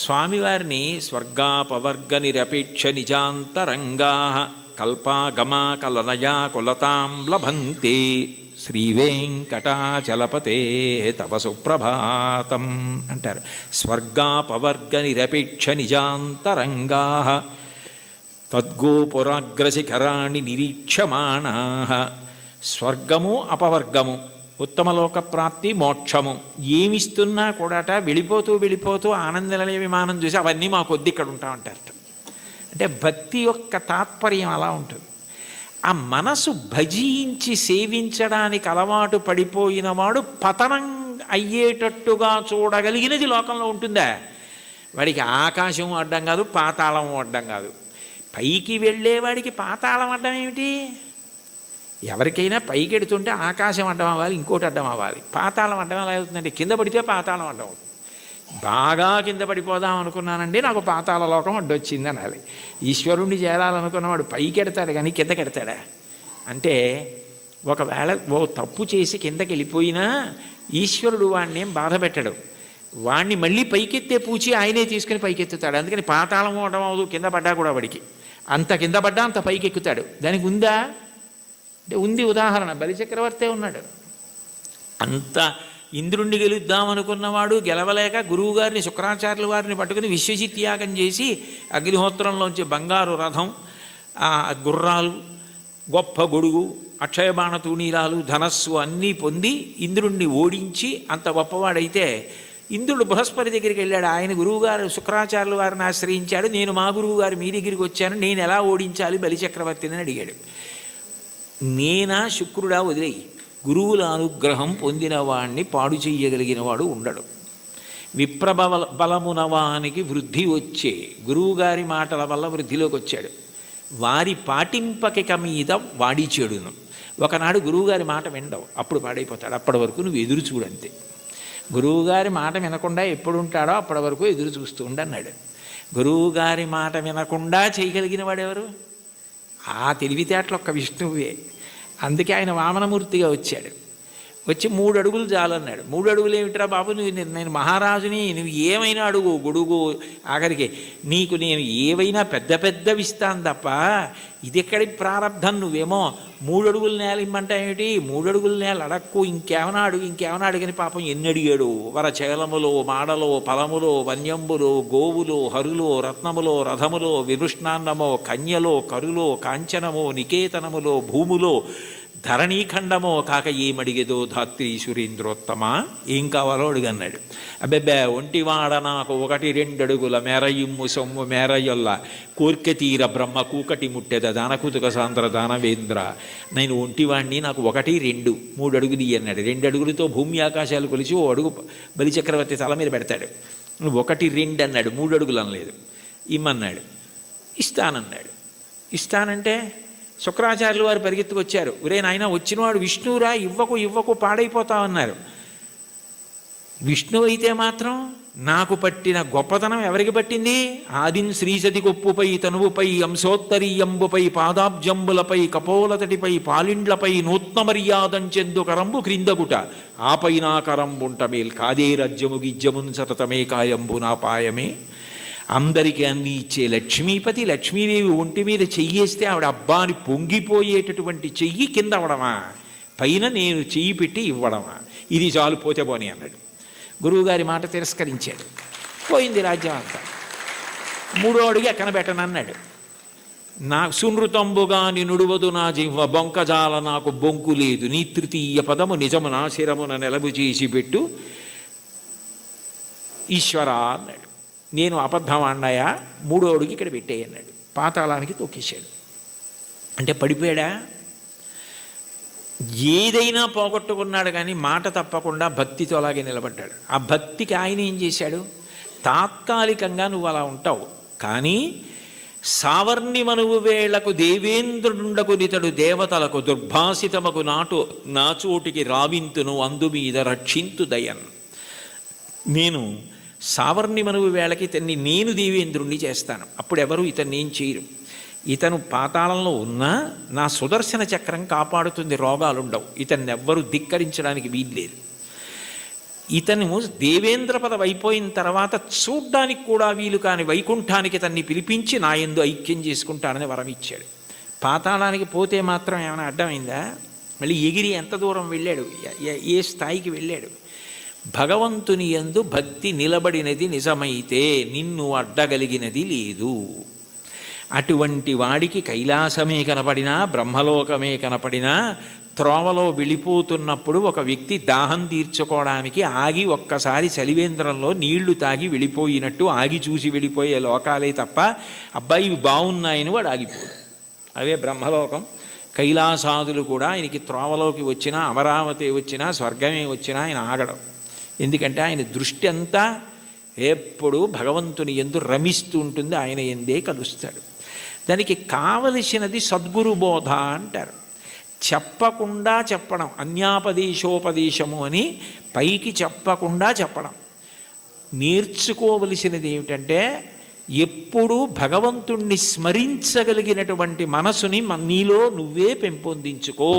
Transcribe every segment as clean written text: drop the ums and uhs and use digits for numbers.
స్వామివారిని స్వర్గాపవర్గ నిరపేక్ష నిజాంతరంగా కల్పాగమా కలనయా కులతాం లభంతే శ్రీవేంకటాచలపతే తవ సుప్రభాతం అంటారు. స్వర్గాపవర్గ నిరపేక్ష నిజాంతరంగా తద్గోపురాగ్రశిఖరాణి నిరీక్షమాణా. స్వర్గము అపవర్గము, ఉత్తమలోక ప్రాప్తి, మోక్షము ఏమిస్తున్నా కూడాట వెళ్ళిపోతూ ఆనందనిలయ విమానం చూసి అవన్నీ మా కొద్ది ఇక్కడ ఉంటామంటారట. అంటే భక్తి యొక్క తాత్పర్యం అలా ఉంటుంది. ఆ మనసు భజించి సేవించడానికి అలవాటు పడిపోయిన వాడు పతనం అయ్యేటట్టుగా చూడగలిగినది లోకంలో ఉంటుందా? వాడికి ఆకాశం అడ్డం కాదు, పాతాళం అడ్డం కాదు. పైకి వెళ్ళేవాడికి పాతాళం అడ్డం ఏమిటి? ఎవరికైనా పైకి ఎడుతుంటే ఆకాశం అడ్డం అవ్వాలి, ఇంకోటి అడ్డం అవ్వాలి. పాతాళం అడ్డం ఎలా అవుతుందంటే కింద పడితే పాతాళం అడ్డం అవుతుంది. బాగా కింద పడిపోదాం అనుకున్నానండి, నాకు పాతాళ లోకం అడ్డొచ్చింది అనాలి. ఈశ్వరుణ్ణి చేరాలనుకున్నవాడు పైకి ఎడతాడు కానీ కిందకి ఎడతాడా? అంటే ఒకవేళ ఓ తప్పు చేసి కిందకి వెళ్ళిపోయినా ఈశ్వరుడు వాడిని ఏం బాధ పెట్టడు. వాడిని మళ్ళీ పైకెత్తే పూచి ఆయనే తీసుకుని పైకెత్తుతాడు. అందుకని పాతాళం అవడం అవదు, కింద పడ్డా కూడా వాడికి అంత కింద పడ్డా అంత పైకి ఎక్కుతాడు. దానికి ఉందా అంటే ఉంది. ఉదాహరణ బలిచక్రవర్తే ఉన్నాడు. అంత ఇంద్రుణ్ణి గెలుద్దామనుకున్నవాడు గెలవలేక గురువుగారిని శుక్రాచార్యుల వారిని పట్టుకుని విశ్వజిత్ యాగం చేసి అగ్నిహోత్రంలోంచి బంగారు రథం, గుర్రాలు, గొప్ప గొడుగు, అక్షయబాణ తూణీరాలు, ధనస్సు అన్నీ పొంది ఇంద్రుణ్ణి ఓడించి అంత గొప్పవాడైతే ఇంద్రుడు బృహస్పతి దగ్గరికి వెళ్ళాడు. ఆయన గురువుగారు శుక్రాచార్యుల వారిని ఆశ్రయించాడు. నేను మా గురువుగారు మీ దగ్గరికి వచ్చాను, నేను ఎలా ఓడించాలి బలిచక్రవర్తిని అని అడిగాడు. నేనా శుక్రుడా వదిలేయి, గురువుల అనుగ్రహం పొందిన వాణ్ణి పాడు చెయ్యగలిగిన వాడు ఉండడు. బలమునవానికి వృద్ధి వచ్చే గురువుగారి మాటల వల్ల వృద్ధిలోకి వచ్చాడు. వారి పాటింపకిక మీద వాడి చెడును. ఒకనాడు గురువుగారి మాట వినడవు, అప్పుడు పాడైపోతాడు. అప్పటి వరకు నువ్వు ఎదురు చూడంతే. గురువుగారి మాట వినకుండా ఎప్పుడు ఉంటాడో అప్పటి వరకు ఎదురు చూస్తూ ఉండన్నాడు. గురువుగారి మాట వినకుండా చేయగలిగిన వాడెవరు? ఆ తెలివితేటలు ఒక్క విష్ణువే. అందుకే ఆయన వామనమూర్తిగా వచ్చాడు. వచ్చి 3 అడుగులు చాలన్నాడు. 3 అడుగులు ఏమిట్రా బాబు, నేను మహారాజుని, నువ్వు ఏమైనా అడుగు, గొడుగు, ఆఖరికి నీకు నేను ఏవైనా పెద్ద పెద్దవి ఇస్తాను తప్ప ఇది ఎక్కడి ప్రారంధం, నువ్వేమో 3 అడుగుల నేల ఇమ్మంటా ఏమిటి? 3 అడుగుల నేల అడక్కు, ఇంకేమైనా అడుగని పాపం ఎన్ని అడిగాడు. వరచేలములో, మాడలో, ఫలములో, వన్యంబులో, గోవులో, హరులో, రత్నములో, రథములో, విరుష్ణాన్నమో, కన్యలో, కరులో, కాంచనమో, నికేతనములో, భూములో, ధరణీఖండమో కాక ఏమడిగేదో ధాత్రి సురేంద్రోత్తమ, ఏం కావాలో అడుగన్నాడు. అబ్బెబ్బే ఒంటివాడ నాకు 1-2 అడుగుల మేరయిమ్ము సొమ్ము మేరయ్యొల్ల కోర్కె తీర బ్రహ్మ కూకటి ముట్టెద దానకుతుక సాంద్ర దానవేంద్ర, నేను ఒంటివాడిని, నాకు 1-2 3 అడుగులు అన్నాడు. 2 అడుగులతో భూమి ఆకాశాలు కొలిచి 1 అడుగు బలిచక్రవర్తి తల మీద పెడతాడు. 1-2 అన్నాడు, 3 అడుగులు అనలేదు. ఇమ్మన్నాడు, ఇస్తానన్నాడు. ఇస్తానంటే శుక్రాచార్యులు వారు పరిగెత్తుకొచ్చారు. ఒరే నాయన, వచ్చినవాడు విష్ణువురా, ఇవ్వకు పాడైపోతామన్నారు. విష్ణువు అయితే మాత్రం నాకు పట్టిన గొప్పతనం ఎవరికి పట్టింది? ఆదిన్ శ్రీసతి కొప్పుపై తనువుపై అంశోత్తరీయంబుపై పాదాబ్జంబులపై కపోలతటిపై పాలిండ్లపై నూత్న మర్యాదంచెందు కరంబు క్రిందగుట ఆపైనా కరంబుంట మేల్ కాదే రజ్యము గిజ్జమున్ సతతమే కాయంబు నా పాయమే. అందరికీ అన్నీ ఇచ్చే లక్ష్మీపతి, లక్ష్మీదేవి ఒంటి మీద చెయ్యేస్తే ఆవిడ అబ్బాని పొంగిపోయేటటువంటి చెయ్యి కింద అవడమా, పైన నేను చెయ్యి పెట్టి ఇవ్వడమా? ఇది చాలు, పోతే పోని అన్నాడు. గురువుగారి మాట తిరస్కరించాడు. పోయింది రాజ్యం అంతా. 3వ అడుగు ఎక్కన పెట్టనన్నాడు. నా సునృతంబుగా నినుడువదు నా జిహ్వ బొంకజాల నాకు బొంకు లేదు, నీ తృతీయ పదము నిజము నా శిరమున నెలవు చేసి పెట్టు ఈశ్వరా అన్నాడు. నేను అబద్ధం అన్నాయా? 3వ అడుగు ఇక్కడ పెట్టేయి అన్నాడు. పాతాళానికి తొక్కేశాడు. అంటే పడిపోయాడా? ఏదైనా పోగొట్టుకున్నాడు కానీ మాట తప్పకుండా భక్తితో అలాగే నిలబడ్డాడు. ఆ భక్తికి ఆయన ఏం చేశాడు? తాత్కాలికంగా నువ్వు అలా ఉంటావు, కానీ సావర్ణిమనువు వేళకు దేవేంద్రుడుండకు నితడు దేవతలకు దుర్భాసితమకు నాచోటికి రావింతును అందుమీద రక్షింతు దయన్. నేను సావర్ణిమనువు వేళకి ఇతన్ని నేను దేవేంద్రుణ్ణి చేస్తాను, అప్పుడు ఎవరు ఇతన్ని ఏం చేయరు. ఇతను పాతాళంలో ఉన్నా నా సుదర్శన చక్రం కాపాడుతుంది, రోగాలుండవు, ఇతన్ని ఎవ్వరూ ధిక్కరించడానికి వీల్లేదు. ఇతను దేవేంద్ర పదవి అయిపోయిన తర్వాత చూడ్డానికి కూడా వీలు కాని వైకుంఠానికి తన్ని పిలిపించి నా యందు ఐక్యం చేసుకుంటానని వరం ఇచ్చాడు. పాతాళానికి పోతే మాత్రం ఏమైనా అడ్డమైందా? మళ్ళీ ఎగిరి ఎంత దూరం వెళ్ళాడు, ఏ స్థాయికి వెళ్ళాడు? భగవంతుని యందు భక్తి నిలబడినది నిజమైతే నిన్ను అడ్డగలిగినది లేదు. అటువంటి వాడికి కైలాసమే కనపడినా బ్రహ్మలోకమే కనపడినా త్రోవలో వెళ్ళిపోతున్నప్పుడు ఒక వ్యక్తి దాహం తీర్చుకోవడానికి ఆగి ఒక్కసారి చలివేంద్రంలో నీళ్లు తాగి వెళ్ళిపోయినట్టు ఆగి చూసి వెళ్ళిపోయే లోకాలే తప్ప అబ్బాయి ఇవి బాగున్నాయని వాడు ఆగిపోడు. అవే బ్రహ్మలోకం. కైలాసాదులు కూడా ఆయనకి త్రోవలోకి వచ్చినా అమరావతి వచ్చినా స్వర్గమే వచ్చినా ఆయన ఆగడం. ఎందుకంటే ఆయన దృష్టి అంతా ఎప్పుడూ భగవంతుని యందు రమిస్తూ ఉంటుంది, ఆయన ఎందే కలుస్తాడు. దానికి కావలసినది సద్గురు బోధ అంటారు. చెప్పకుండా చెప్పడం, అన్యాపదేశోపదేశము అని పైకి చెప్పకుండా చెప్పడం. నేర్చుకోవలసినది ఏమిటంటే ఎప్పుడూ భగవంతుణ్ణి స్మరించగలిగినటువంటి మనసుని నీలో నువ్వే పెంపొందించుకో.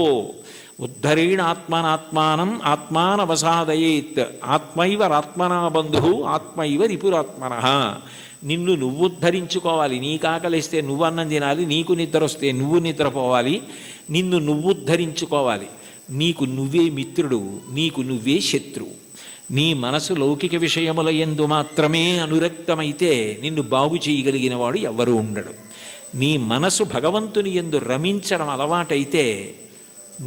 ఉద్ధరేణ ఆత్మనాత్మానం ఆత్మానవసాదయేత్ ఆత్మైవరాత్మనా బంధు ఆత్మైవ రిపురాత్మన. నిన్ను నువ్వు ఉద్ధరించుకోవాలి. నీకు ఆకలిస్తే నువ్వు అన్నం తినాలి, నీకు నిద్ర వస్తే నువ్వు నిద్రపోవాలి. నిన్ను నువ్వు ఉద్ధరించుకోవాలి. నీకు నువ్వే మిత్రుడు, నీకు నువ్వే శత్రువు. నీ మనసు లౌకిక విషయముల యందు మాత్రమే అనురక్తమైతే నిన్ను బాగు చేయగలిగిన వాడు ఎవ్వరూ ఉండడు. నీ మనసు భగవంతుని యందు రమించడం అలవాటైతే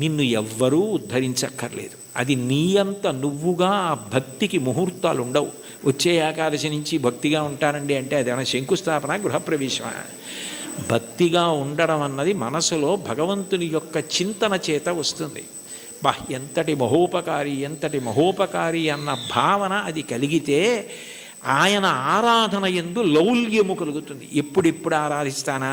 నిన్ను ఎవ్వరూ ఉద్ధరించక్కర్లేదు. అది నీ అంత నువ్వుగా ఆ భక్తికి ముహూర్తాలు ఉండవు. వచ్చే ఏకాదశి నుంచి భక్తిగా ఉంటానండి అంటే అదేమైనా శంకుస్థాపన గృహప్రవేశమా? భక్తిగా ఉండడం అన్నది మనసులో భగవంతుని యొక్క చింతన చేత వస్తుంది. ఎంతటి మహోపకారి అన్న భావన అది కలిగితే ఆయన ఆరాధన యందు లౌల్యము కలుగుతుంది. ఎప్పుడెప్పుడు ఆరాధిస్తానా,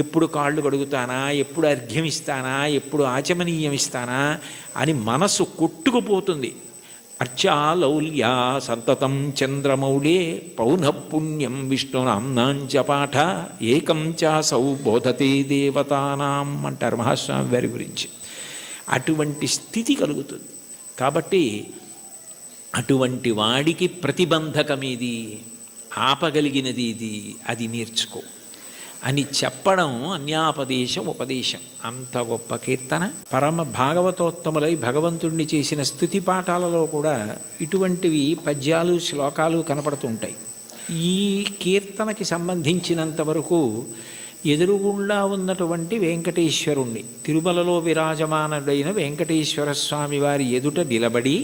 ఎప్పుడు కాళ్ళు కడుగుతానా, ఎప్పుడు అర్ఘ్యమిస్తానా, ఎప్పుడు ఆచమనీయమిస్తానా అని మనసు కొట్టుకుపోతుంది. అర్చాలౌల్యా సంతతం చంద్రమౌళే పౌనఃపుణ్యం విష్ణునాంనాంచ పాఠ ఏకం చాసౌ బోధతే దేవతానాం అంటారు మహాస్వామి వారి గురించి. అటువంటి స్థితి కలుగుతుంది. కాబట్టి అటువంటి వాడికి ప్రతిబంధకమేది, ఆపగలిగినది ఇది, అది నేర్చుకో అని చెప్పడం అన్యాపదేశం ఉపదేశం. అంత గొప్ప కీర్తన. పరమ భాగవతోత్తములై భగవంతుణ్ణి చేసిన స్తుతి పాఠాలలో కూడా ఇటువంటివి పద్యాలు శ్లోకాలు కనపడుతుంటాయి. ఈ కీర్తనకి సంబంధించినంత వరకు ఎదురుగుండా ఉన్నటువంటి వెంకటేశ్వరుణ్ణి, తిరుమలలో విరాజమానుడైన వెంకటేశ్వర స్వామి వారి ఎదుట నిలబడి,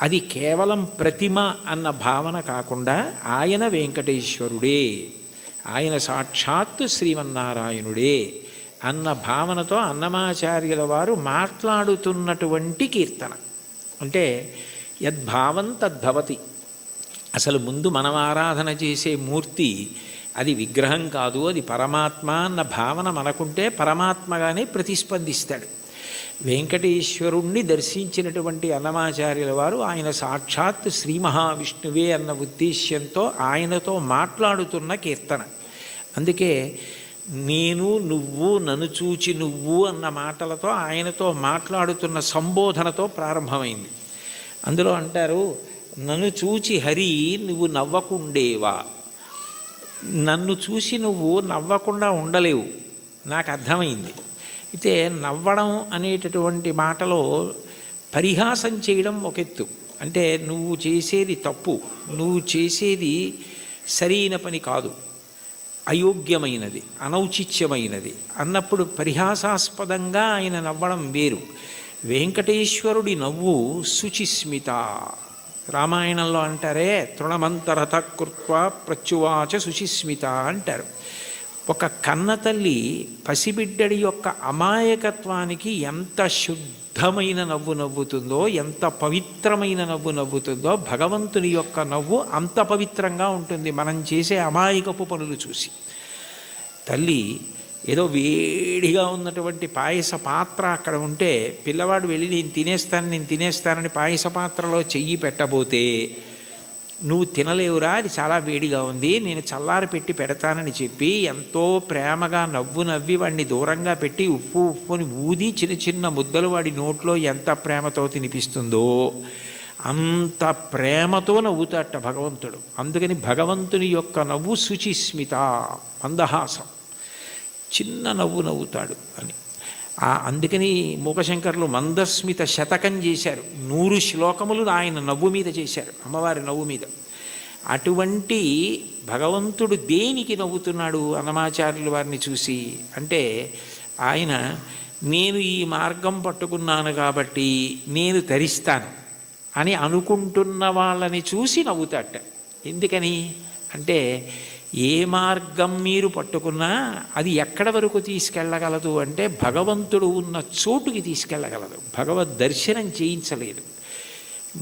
అది కేవలం ప్రతిమ అన్న భావన కాకుండా ఆయన వెంకటేశ్వరుడే, ఆయన సాక్షాత్తు శ్రీమన్నారాయణుడే అన్న భావనతో అన్నమాచార్యుల వారు మాట్లాడుతున్నటువంటి కీర్తన. అంటే యద్భావం తద్భవతి. అసలు ముందు మనం ఆరాధన చేసే మూర్తి అది విగ్రహం కాదు, అది పరమాత్మ అన్న భావన మనకుంటే పరమాత్మగానే ప్రతిస్పందిస్తాడు. వెంకటేశ్వరుణ్ణి దర్శించినటువంటి అన్నమాచార్యుల వారు ఆయన సాక్షాత్ శ్రీ మహావిష్ణువే అన్న ఉద్దేశ్యంతో ఆయనతో మాట్లాడుతున్న కీర్తన. అందుకే నేను నువ్వు నన్ను చూచి నువ్వు అన్న మాటలతో ఆయనతో మాట్లాడుతున్న సంబోధనతో ప్రారంభమైంది. అందులో అంటారు, నన్ను చూచి హరి నువ్వు నవ్వకుండేవా. నన్ను చూసి నువ్వు నవ్వకుండా ఉండలేవు, నాకు అర్థమైంది. అయితే నవ్వడం అనేటటువంటి మాటలో పరిహాసం చేయడం ఒక ఎత్తు. అంటే నువ్వు చేసేది తప్పు, నువ్వు చేసేది సరైన పని కాదు, అయోగ్యమైనది, అనౌచిత్యమైనది అన్నప్పుడు పరిహాసాస్పదంగా ఆయన నవ్వడం వేరు. వెంకటేశ్వరుడి నవ్వు శుచిస్మిత. రామాయణంలో అంటారే, తృణమంతరథ కృత్వా ప్రత్యువాచ శుచిస్మిత అంటారు. ఒక కన్నతల్లి పసిబిడ్డడి యొక్క అమాయకత్వానికి ఎంత శుద్ధమైన నవ్వు నవ్వుతుందో, ఎంత పవిత్రమైన నవ్వు నవ్వుతుందో, భగవంతుని యొక్క నవ్వు అంత పవిత్రంగా ఉంటుంది మనం చేసే అమాయకపు పనులు చూసి. తల్లి ఏదో వేడిగా ఉన్నటువంటి పాయస పాత్ర అక్కడ ఉంటే పిల్లవాడు వెళ్ళి నేను తినేస్తానని పాయస పాత్రలో చెయ్యి పెట్టబోతే, నువ్వు తినలేవురా, అది చాలా వేడిగా ఉంది, నేను చల్లారి పెట్టి పెడతానని చెప్పి ఎంతో ప్రేమగా నవ్వి వాడిని దూరంగా పెట్టి ఉప్పుని ఊది చిన్న చిన్న ముద్దలు వాడి నోట్లో ఎంత ప్రేమతో తినిపిస్తుందో, అంత ప్రేమతో నవ్వుతాట భగవంతుడు. అందుకని భగవంతుని యొక్క నవ్వు శుచిస్మిత, మందహాసం, చిన్న నవ్వు నవ్వుతాడు అని. అందుకని మూకశంకరులు మందస్మిత శతకం చేశారు. 100 శ్లోకములు ఆయన నవ్వు మీద చేశారు, అమ్మవారి నవ్వు మీద. అటువంటి భగవంతుడు దేనికి నవ్వుతున్నాడు అన్నమాచార్యుల వారిని చూసి అంటే, ఆయన నేను ఈ మార్గం పట్టుకున్నాను కాబట్టి నేను తరిస్తాను అని అనుకుంటున్న వాళ్ళని చూసి నవ్వుతాట. ఎందుకని అంటే, ఏ మార్గం మీరు పట్టుకున్నా అది ఎక్కడ వరకు తీసుకెళ్ళగలదు అంటే భగవంతుడు ఉన్న చోటుకి తీసుకెళ్ళగలదు. భగవద్ దర్శనం చేయించలేదు.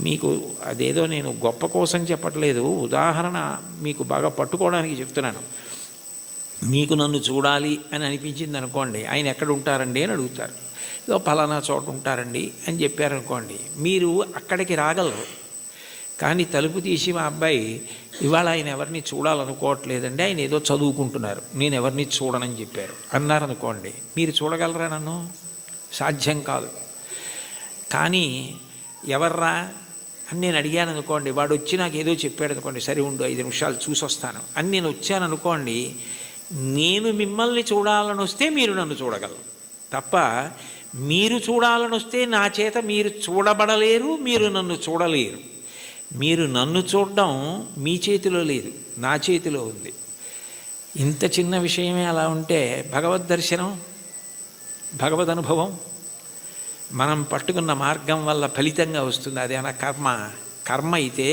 మీకు అదేదో నేను గొప్ప కోసం చెప్పట్లేదు, ఉదాహరణ మీకు బాగా పట్టుకోవడానికి చెప్తున్నాను. మీకు నన్ను చూడాలి అని అనిపించింది అనుకోండి, ఆయన ఎక్కడ ఉంటారండి అని అడుగుతారు. ఏదో పలానా చోట ఉంటారండి అని చెప్పారనుకోండి, మీరు అక్కడికి రాగలరు. కానీ తలుపు తీసి మా అబ్బాయి ఇవాళ ఆయన ఎవరిని చూడాలనుకోవట్లేదండి, ఆయన ఏదో చదువుకుంటున్నారు, నేను ఎవరిని చూడనని చెప్పారు అన్నారనుకోండి, మీరు చూడగలరా నన్ను? సాధ్యం కాదు. కానీ ఎవర్రా అని నేను అడిగాను అనుకోండి, వాడు వచ్చి నాకు ఏదో చెప్పాడు అనుకోండి, సరే ఉండు 5 నిమిషాలు చూసి వస్తాను అని నేను వచ్చాను అనుకోండి, నేను మిమ్మల్ని చూడాలని వస్తే మీరు నన్ను చూడగలరు తప్ప మీరు చూడాలని వస్తే నా చేత మీరు చూడబడలేరు, మీరు నన్ను చూడలేరు. మీరు నన్ను చూడడం మీ చేతిలో లేదు, నా చేతిలో ఉంది. ఇంత చిన్న విషయమే అలా ఉంటే భగవద్ దర్శనం, భగవద్ అనుభవం మనం పట్టుకున్న మార్గం వల్ల ఫలితంగా వస్తుంది. అదేనా కర్మ? కర్మ అయితే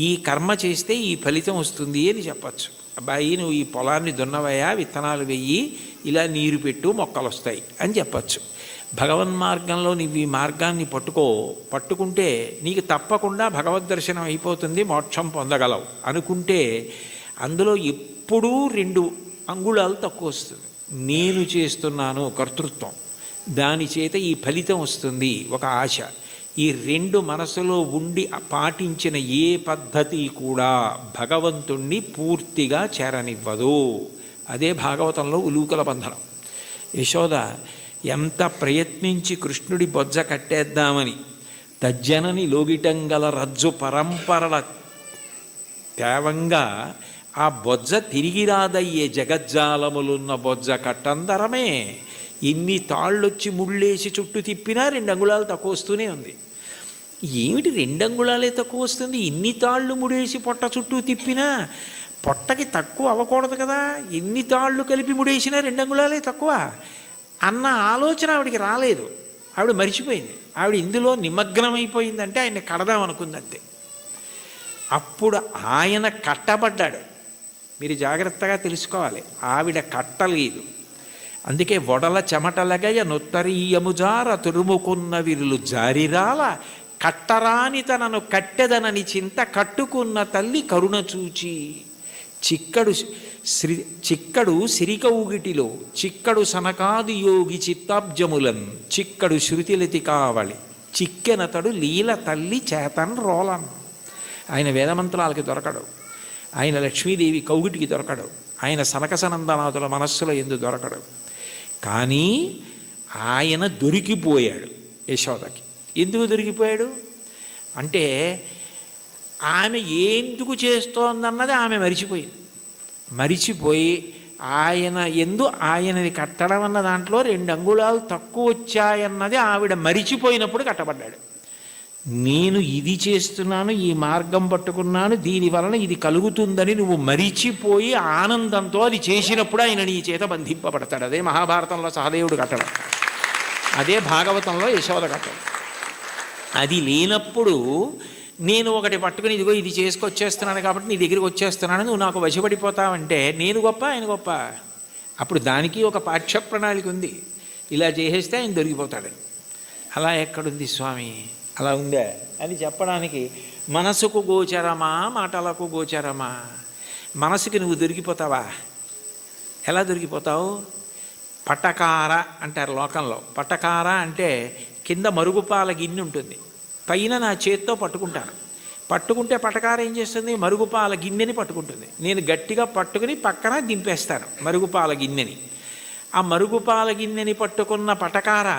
ఈ కర్మ చేస్తే ఈ ఫలితం వస్తుంది అని చెప్పచ్చు. అబ్బాయి నువ్వు ఈ పొలాన్ని దున్నవయ్యా, విత్తనాలు వెయ్యి, ఇలా నీరు పెట్టు, మొక్కలు వస్తాయి అని చెప్పచ్చు. భగవన్ మార్గంలో నువ్వు ఈ మార్గాన్ని పట్టుకుంటే నీకు తప్పకుండా భగవద్ దర్శనం అయిపోతుంది, మోక్షం పొందగలవు అనుకుంటే అందులో ఎప్పుడూ 2 అంగుళాలు తక్కువ వస్తుంది. నేను చేస్తున్నాను కర్తృత్వం, దాని చేత ఈ ఫలితం వస్తుంది ఒక ఆశ. ఈ 2 మనసులో ఉండి పాటించిన ఏ పద్ధతి కూడా భగవంతుణ్ణి పూర్తిగా చేరనివ్వదు. అదే భాగవతంలో ఉలూకల బంధనం. యశోద ఎంత ప్రయత్నించి కృష్ణుడి బొజ్జ కట్టేద్దామని తజ్జనని లోగిటంగల రజ్జు పరంపరల తేవంగా ఆ బొజ్జ తిరిగి రాదయ్యే జగజ్జాలములున్న బొజ్జ కట్టందరమే. ఎన్ని తాళ్ళొచ్చి ముళ్ళేసి చుట్టూ తిప్పినా 2 అంగుళాలు తక్కువ వస్తూనే ఉంది. ఏమిటి 2 అంగుళాలే తక్కువ వస్తుంది? ఇన్ని తాళ్ళు ముడేసి పొట్ట చుట్టూ తిప్పినా పొట్టకి తక్కువ అవ్వకూడదు కదా, ఎన్ని తాళ్ళు కలిపి ముడేసినా 2 అంగుళాలే తక్కువ అన్న ఆలోచన ఆవిడికి రాలేదు. ఆవిడ మరిచిపోయింది. ఆవిడ ఇందులో నిమగ్నమైపోయిందంటే ఆయన కడదామనుకుందంతే. అప్పుడు ఆయన కట్టబడ్డాడు. మీరు జాగ్రత్తగా తెలుసుకోవాలి, ఆవిడ కట్టలేదు. అందుకే వడల చెమటలగయ నొత్తరీయముజార తురుముకున్న విరులు జారిరాల కట్టరాని తనను కట్టెదనని చింత కట్టుకున్న తల్లి కరుణ చూచి. చిక్కడు సిరికౌగిటిలో చిక్కడు సనకాది యోగి చిత్తాబ్జములన్ చిక్కడు శృతిలతి కావళి చిక్కెనతడు లీల తల్లి చేతన్ రోలన్. ఆయన వేదమంత్రాలకి దొరకడు, ఆయన లక్ష్మీదేవి కౌగిటికి దొరకడు, ఆయన సనకసనందనాథుల మనస్సులో ఎందు దొరకడు. కానీ ఆయన దొరికిపోయాడు యశోదకి. ఎందుకు దొరికిపోయాడు అంటే ఆమె ఎందుకు చేస్తోందన్నది ఆమె మరిచిపోయి ఆయన ఆయనది కట్టడం అన్న దాంట్లో 2 అంగుళాలు తక్కువ వచ్చాయన్నది ఆవిడ మరిచిపోయినప్పుడు కట్టబడ్డాడు. నేను ఇది చేస్తున్నాను, ఈ మార్గం పట్టుకున్నాను, దీనివలన ఇది కలుగుతుందని నువ్వు మరిచిపోయి ఆనందంతో అది చేసినప్పుడు ఆయన నీ చేత బంధింపబడతాడు. అదే మహాభారతంలో సహదేవుడు కట్టడం, అదే భాగవతంలో యశోద కట్టడం. అది లేనప్పుడు నేను ఒకటి పట్టుకుని ఇదిగో ఇది చేసుకొచ్చేస్తున్నాను కాబట్టి నీ దగ్గరికి వచ్చేస్తున్నాను, నువ్వు నాకు వశపడిపోతావంటే నేను గొప్ప ఆయన గొప్ప? అప్పుడు దానికి ఒక పాఠ్య ప్రణాళిక ఉంది, ఇలా చేసేస్తే ఆయన దొరికిపోతాడని. అలా ఎక్కడుంది స్వామి? అలా ఉందే అని చెప్పడానికి మనసుకు గోచరమా, మాటలకు గోచరమా? మనసుకి నువ్వు దొరికిపోతావా? ఎలా దొరికిపోతావు? పటకార అంటారు లోకంలో. పటకార అంటే కింద మరుగుపాల గిన్నె ఉంటుంది, పైన నా చేత్తో పట్టుకుంటే పటకార ఏం చేస్తుంది? మరుగుపాల గిన్నెని పట్టుకుంటుంది. నేను గట్టిగా పట్టుకుని పక్కన దింపేస్తాను మరుగుపాల గిన్నెని. ఆ మరుగుపాల గిన్నెని పట్టుకున్న పటకార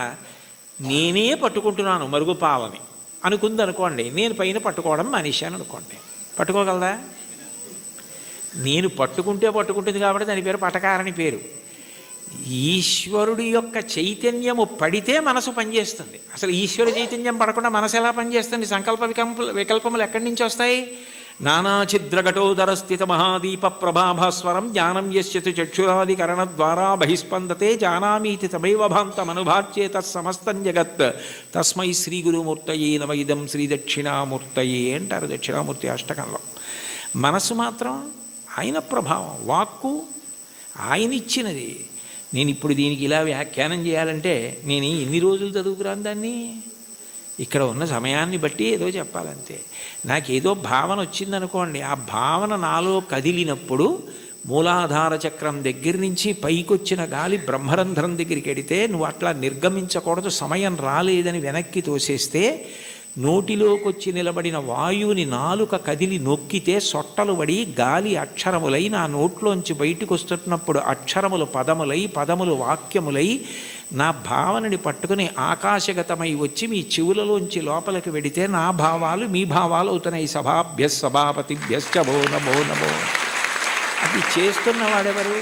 నేనే పట్టుకుంటున్నాను మరుగుపాలని. అనుకుంది అనుకోండి, నేను పైన పట్టుకోవడం మానేశాను అనుకోండి, పట్టుకోగలదా? నేను పట్టుకుంటుంది కాబట్టి దాని పేరు పటకారని పేరు. ఈశ్వరుడి యొక్క చైతన్యము పడితే మనసు పనిచేస్తుంది. అసలు ఈశ్వర చైతన్యం పడకుండా మనసు ఎలా పనిచేస్తుంది? సంకల్ప వికల్పములు ఎక్కడి నుంచి వస్తాయి? నానాఛిద్రఘటోదర స్థిత మహాదీప ప్రభాభాస్వరం జ్ఞానం యస్యతు చక్షురాదికరణ ద్వారా బహిస్పందతే జానామీతి తమైవ భాంతమనుభాచ్యే తత్సమస్తం జగత్ తస్మై శ్రీ గురుమూర్తయే నమ ఇదం శ్రీ దక్షిణామూర్తయే అంటారు దక్షిణామూర్తి అష్టకంలో. మనసు మాత్రం ఆయన ప్రభావం, వాక్కు ఆయన ఇచ్చినది. నేను ఇప్పుడు దీనికి ఇలా వ్యాఖ్యానం చేయాలంటే నేను ఎన్ని రోజులు చదువుకురాను దాన్ని? ఇక్కడ ఉన్న సమయాన్ని బట్టి ఏదో చెప్పాలంతే. నాకేదో భావన వచ్చిందనుకోండి, ఆ భావన నాలో కదిలినప్పుడు మూలాధార చక్రం దగ్గర నుంచి పైకొచ్చిన గాలి బ్రహ్మరంధ్రం దగ్గరికి వెడితే నువ్వు అట్లా నిర్గమించకూడదు, సమయం రాలేదని వెనక్కి తోసేస్తే నోటిలోకి వచ్చి నిలబడిన వాయువుని నాలుక కదిలి నొక్కితే సొట్టలు పడి గాలి అక్షరములై నా నోట్లోంచి బయటకు వస్తున్నప్పుడు అక్షరములు పదములై పదములు వాక్యములై నా భావనని పట్టుకుని ఆకాశగతమై వచ్చి మీ చెవులలోంచి లోపలికి వెడితే నా భావాలు మీ భావాలు అవుతున్నాయి. సభాభ్య సభాపతిభ్యశ్చ భో నమో నమో. అది చేస్తున్నవాడెవరు?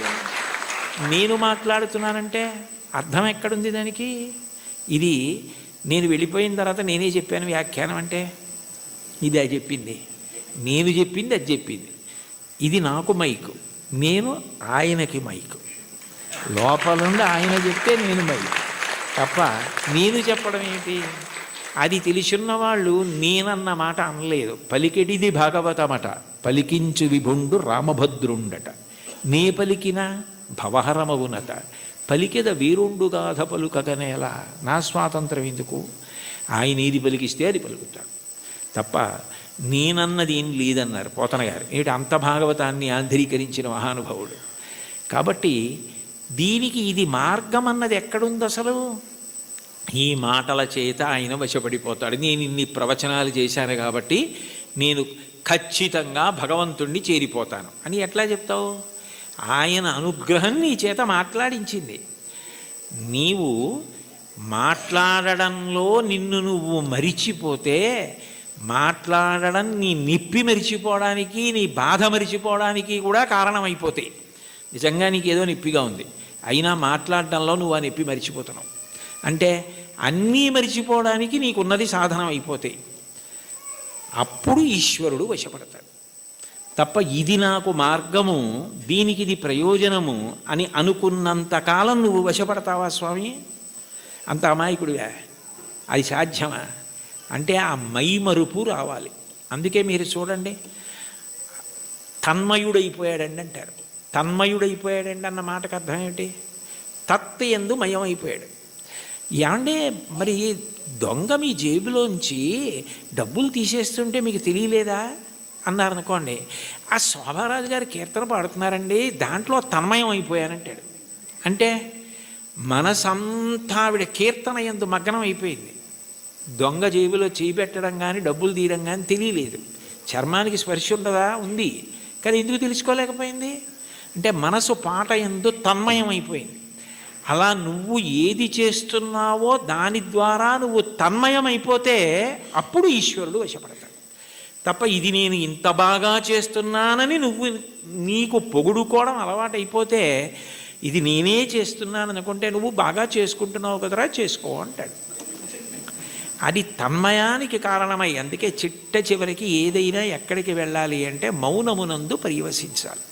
నేను మాట్లాడుతున్నానంటే అర్థం ఎక్కడుంది దానికి? ఇది నేను వెళ్ళిపోయిన తర్వాత నేనే చెప్పాను వ్యాఖ్యానం అంటే, ఇది అది చెప్పింది, నేను చెప్పింది అది చెప్పింది. ఇది నాకు మైకు, నేను ఆయనకి మైకు. లోపలుండి ఆయన చెప్తే నేను మైకు తప్ప నేను చెప్పడం ఏంటి? అది తెలిసిన్న వాళ్ళు నేనన్న మాట అనలేదు. పలికెడిది భాగవతమట, పలికించు విభుండు రామభద్రుండట. నే పలికిన భవహరమవునత, పలికెద వీరుండుగాథ పలుకగనేలా. నా స్వాతంత్రం ఎందుకు? ఆయన ఏది పలికిస్తే అది పలుకుతాడు తప్ప నేనన్నది ఏం లేదన్నారు పోతన గారు. ఏమిటి అంత భాగవతాన్ని ఆంధ్రీకరించిన మహానుభావుడు. కాబట్టి దీనికి ఇది మార్గం అన్నది ఎక్కడుంది అసలు? ఈ మాటల చేత ఆయన వశపడిపోతాడు. నేను ఇన్ని ప్రవచనాలు చేశాను కాబట్టి నేను ఖచ్చితంగా భగవంతుణ్ణి చేరిపోతాను అని ఎట్లా చెప్తావు? ఆయన అనుగ్రహం నీ చేత మాట్లాడించింది. నీవు మాట్లాడడంలో నిన్ను నువ్వు మరిచిపోతే, మాట్లాడడం నీ నిప్పి మరిచిపోవడానికి, నీ బాధ మరిచిపోవడానికి కూడా కారణమైపోతాయి. నిజంగా నీకేదో నొప్పిగా ఉంది, అయినా మాట్లాడడంలో నువ్వు ఆ నొప్పి మరిచిపోతున్నావు అంటే అన్నీ మరిచిపోవడానికి నీకున్నది సాధనం అయిపోతాయి. అప్పుడు ఈశ్వరుడు వశపడతాడు తప్ప ఇది నాకు మార్గము, దీనికి ఇది ప్రయోజనము అని అనుకున్నంతకాలం నువ్వు వశపడతావా స్వామి? అంత అమాయకుడివా? అది సాధ్యమా? అంటే ఆ మైమరుపు రావాలి. అందుకే మీరు చూడండి, తన్మయుడైపోయాడండి అంటారు. తన్మయుడైపోయాడండి అన్న మాటకు అర్థం ఏమిటి? తత్ యందు మయమైపోయాడు. ఏమంటే మరి దొంగ మీ జేబులోంచి డబ్బులు తీసేస్తుంటే మీకు తెలియలేదా అన్నారనుకోండి, ఆ శోభారాజు గారు కీర్తన పాడుతున్నారండి, దాంట్లో తన్మయం అయిపోయానంటాడు. అంటే మనసంతా ఆవిడ కీర్తన యందు మగ్నం అయిపోయింది. దొంగ జేబులో చేయి పెట్టడం కానీ డబ్బులు తీయడం కానీ తెలియలేదు. చర్మానికి స్పర్శ ఉండదా? ఉంది. కానీ ఎందుకు తెలుసుకోలేకపోయింది? అంటే మనసు పాట యందు తన్మయం అయిపోయింది. అలా నువ్వు ఏది చేస్తున్నావో దాని ద్వారా నువ్వు తన్మయం అయిపోతే అప్పుడు ఈశ్వరుడు వశపడతాడు తప్ప ఇది నేను ఇంత బాగా చేస్తున్నానని నువ్వు నీకు పొగుడుకోవడం అలవాటైపోతే, ఇది నేనే చేస్తున్నాను అనుకుంటే నువ్వు బాగా చేసుకుంటున్నావు కదరా, చేసుకో అంటాడు. అది తన్మయానికి కారణమై, అందుకే చిట్ట చివరికి ఏదైనా ఎక్కడికి వెళ్ళాలి అంటే మౌనమునందు పర్యవసించాలి.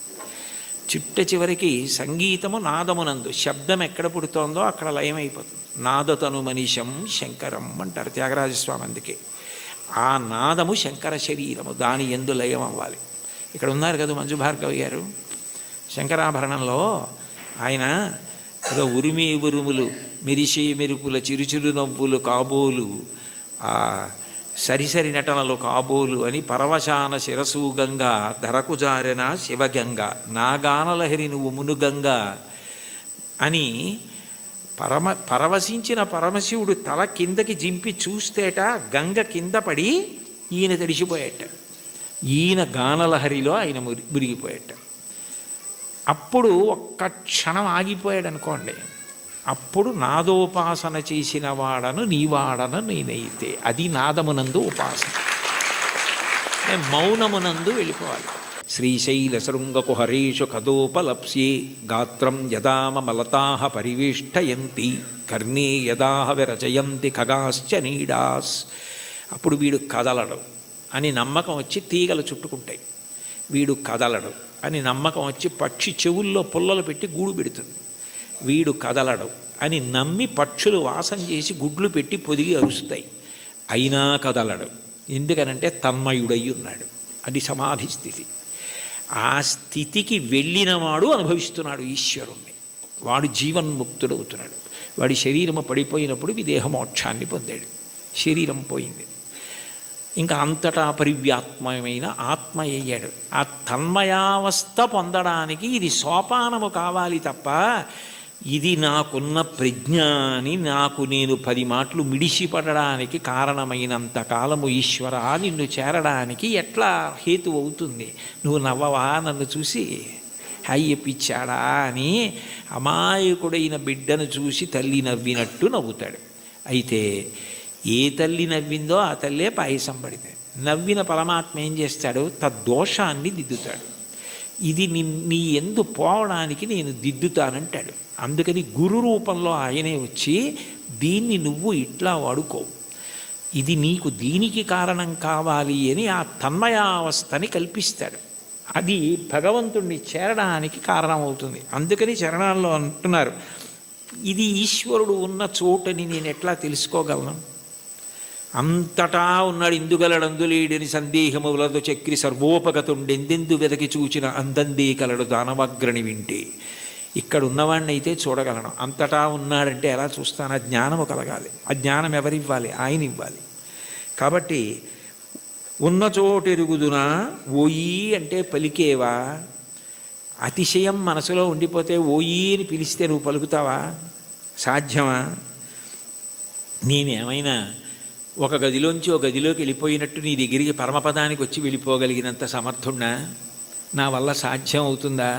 చిట్ట చివరికి సంగీతము నాదమునందు, శబ్దం ఎక్కడ పుడుతోందో అక్కడ లయమైపోతుంది. నాదతను మనిషం శంకరం అంటారు త్యాగరాజస్వామి. అందుకే ఆ నాదము శంకర శరీరము, దాని యందు లయం అవ్వాలి. ఇక్కడ ఉన్నారు కదా మంజు భార్గవి గారు, శంకరాభరణంలో ఆయన ఏదో ఉరిమి ఉరుములు మెరిసే మెరుపుల చిరుచిరు నవ్వులు కాబోలు, సరిసరి నటనలు కాబోలు అని పరవశాన శిరసు గంగా ధరకు జారెన శివగంగ నాగానలహరి నువ్వు మునుగంగా అని పరవశించిన పరమశివుడు తల కిందకి జింపి చూస్తేట గంగ కింద పడి ఈయన తడిసిపోయేట, ఈయన గానలహరిలో ఆయన మురిగిపోయేట. అప్పుడు ఒక్క క్షణం ఆగిపోయాడు అనుకోండి, అప్పుడు నాదోపాసన చేసిన వాడను నీవాడను నేనైతే. అది నాదమునందు ఉపాసన. మౌనమునందు వెళ్ళిపోవాలి. శ్రీశైల శృంగకుహరేషు కదోపలప్స్యే గాత్రం యదామలతా పరివేష్టయంతి కర్ణే యదాహ విరచయంతి ఖగాశ్చ నీడాస్. అప్పుడు వీడు కదలడు అని నమ్మకం వచ్చి తీగలు చుట్టుకుంటాయి. వీడు కదలడు అని నమ్మకం వచ్చి పక్షి చెవుల్లో పుల్లలు పెట్టి గూడు పెడుతుంది. వీడు కదలడు అని నమ్మి పక్షులు వాసం చేసి గుడ్లు పెట్టి పొదిగి అరుస్తాయి. అయినా కదలడు. ఎందుకనంటే తన్మయుడై ఉన్నాడు. అది సమాధి స్థితి. ఆ స్థితికి వెళ్ళినవాడు అనుభవిస్తున్నాడు ఈశ్వరుణ్ణి. వాడు జీవన్ముక్తుడవుతున్నాడు. వాడి శరీరము పడిపోయినప్పుడు విదేహమోక్షాన్ని పొందాడు. శరీరం పోయింది, ఇంకా అంతటా పరివ్యాత్మమైన ఆత్మ అయ్యాడు. ఆ తన్మయావస్థ పొందడానికి ఇది సోపానము కావాలి తప్ప ఇది నాకున్న ప్రజ్ఞాని నాకు నేను 10 మాటలు మిడిసిపడడానికి కారణమైనంత కాలము ఈశ్వర నిన్ను చేరడానికి ఎట్లా హేతు అవుతుంది? నువ్వు నవ్వవా నన్ను చూసి? అయ్య పిచ్చాడా అని అమాయకుడైన బిడ్డను చూసి తల్లి నవ్వినట్టు నవ్వుతాడు. అయితే ఏ తల్లి నవ్విందో ఆ తల్లే పాయసం పడితే నవ్విన పరమాత్మ ఏం చేస్తాడు? తద్దోషాన్ని దిద్దుతాడు. ఇది నీ ఎందు పోవడానికి నేను దిద్దుతానంటాడు. అందుకని గురు రూపంలో ఆయనే వచ్చి దీన్ని నువ్వు ఇట్లా వాడుకో, ఇది నీకు దీనికి కారణం కావాలి అని ఆ తన్మయావస్థని కల్పిస్తాడు. అది భగవంతుణ్ణి చేరడానికి కారణమవుతుంది. అందుకని చరణాల్లో అంటున్నారు, ఇది ఈశ్వరుడు ఉన్న చోటని నేను ఎట్లా తెలుసుకోగలను? అంతటా ఉన్నాడు ఇందుగలడందులేడని సందేహము వలదు చక్రి సర్వోపగతుండెందెందు వెదకి చూచిన అందందే కలడు దానవగ్రణి వింటే. ఇక్కడ ఉన్నవాడిని అయితే చూడగలను, అంతటా ఉన్నాడంటే ఎలా చూస్తాను? ఆ జ్ఞానము కలగాలి. ఆ జ్ఞానం ఎవరివ్వాలి? ఆయన ఇవ్వాలి. కాబట్టి ఉన్న చోటెరుగుదునా ఓయి అంటే పలికేవా? అతిశయం మనసులో ఉండిపోతే ఓయి అని పిలిస్తే నువ్వు పలుకుతావా? సాధ్యమా? నేనేమైనా ఒక గదిలోంచి ఒక గదిలోకి వెళ్ళిపోయినట్టు నీ దగ్గరికి పరమపదానికి వచ్చి వెళ్ళిపోగలిగినంత సమర్థున్నా? నా వల్ల సాధ్యం అవుతుందా?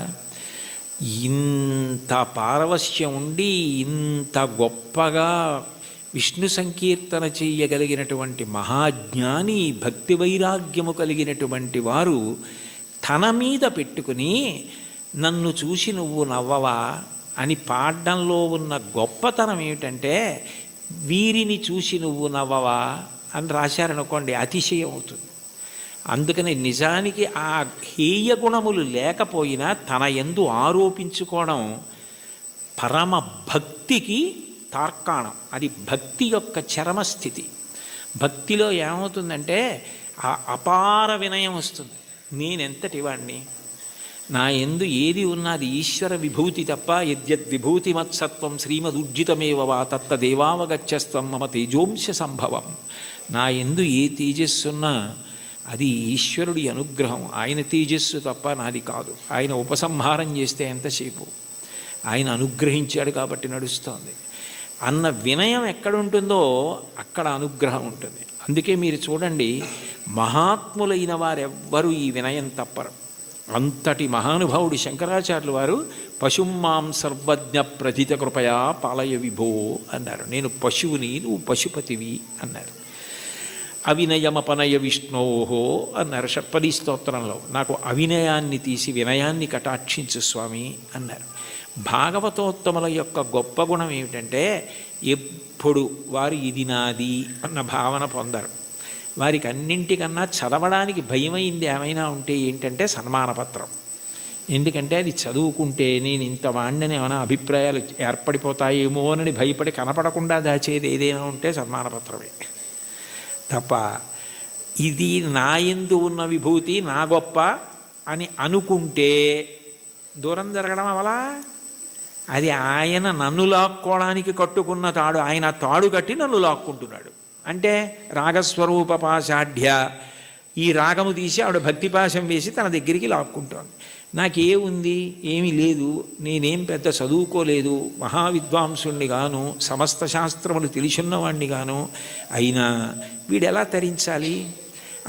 ఇంత పారవశ్యం ఉండి ఇంత గొప్పగా విష్ణు సంకీర్తన చేయగలిగినటువంటి మహాజ్ఞాని, భక్తి వైరాగ్యము కలిగినటువంటి వారు తన మీద పెట్టుకుని నన్ను చూసి నువ్వు నవ్వవా అని పాడడంలో ఉన్న గొప్పతనం ఏమిటంటే, వీరిని చూసి నువ్వు నవ్వవా అని రాశారనుకోండి అతిశయం అవుతుంది. అందుకని నిజానికి ఆ హేయ గుణములు లేకపోయినా తన యందు ఆరోపించుకోవడం పరమ భక్తికి తార్కాణం. అది భక్తి యొక్క చరమస్థితి. భక్తిలో ఏమవుతుందంటే ఆ అపార వినయం వస్తుంది. నేనెంతటి వాణ్ణి, నా యందు ఏది ఉన్నది ఈశ్వర విభూతి తప్ప. యద్యద్విభూతి మత్సత్వం శ్రీమదుర్జితమేవ వా తత్తదేవావగచ్చస్త్వం మమ తేజోంశ సంభవం. నా యందు ఏ తేజస్సున్నా అది ఈశ్వరుడి అనుగ్రహం. ఆయన తేజస్సు తప్ప నాది కాదు. ఆయన ఉపసంహారం చేస్తే ఎంతసేపు? ఆయన అనుగ్రహించాడు కాబట్టి నడుస్తోంది అన్న వినయం ఎక్కడుంటుందో అక్కడ అనుగ్రహం ఉంటుంది. అందుకే మీరు చూడండి, మహాత్ములైన వారెవ్వరూ ఈ వినయం తప్పరు. అంతటి మహానుభావుడు శంకరాచార్యులు వారు పశుమాం సర్వజ్ఞ ప్రథిత కృపయా పాలయ విభో అన్నారు. నేను పశువుని, నువ్వు పశుపతివి అన్నారు. అవినయమపనయ విష్ణోహో అన్నారు షట్పదీ స్తోత్రంలో. నాకు అవినయాన్ని తీసి వినయాన్ని కటాక్షించు స్వామి అన్నారు. భాగవతోత్తముల యొక్క గొప్ప గుణం ఏమిటంటే ఎప్పుడు వారు ఇది నాది అన్న భావన పొందరు. వారికి అన్నింటికన్నా చదవడానికి భయమైంది ఏమైనా ఉంటే ఏంటంటే సన్మానపత్రం. ఎందుకంటే అది చదువుకుంటే నేను ఇంత వాణ్ణని ఏమైనా అభిప్రాయాలు ఏర్పడిపోతాయేమో అని భయపడి కనపడకుండా దాచేది ఏదైనా ఉంటే సన్మానపత్రమే తప్ప ఇది నా యందు ఉన్న విభూతి నా గొప్ప అని అనుకుంటే దూరం జరగడం అవలా. అది ఆయన నన్ను లాక్కోవడానికి కట్టుకున్న తాడు. ఆయన తాడు కట్టి నన్ను లాక్కుంటున్నాడు. అంటే రాగస్వరూప పాశాఢ్య, ఈ రాగము తీసి ఆవిడ భక్తిపాశం వేసి తన దగ్గరికి లాక్కుంటోంది. నాకే ఉంది? ఏమీ లేదు. నేనేం పెద్ద చదువుకోలేదు, మహావిద్వాంసుణ్ణి గాను, సమస్త శాస్త్రములు తెలిసున్నవాణ్ణి గాను. అయినా వీడెలా తరించాలి?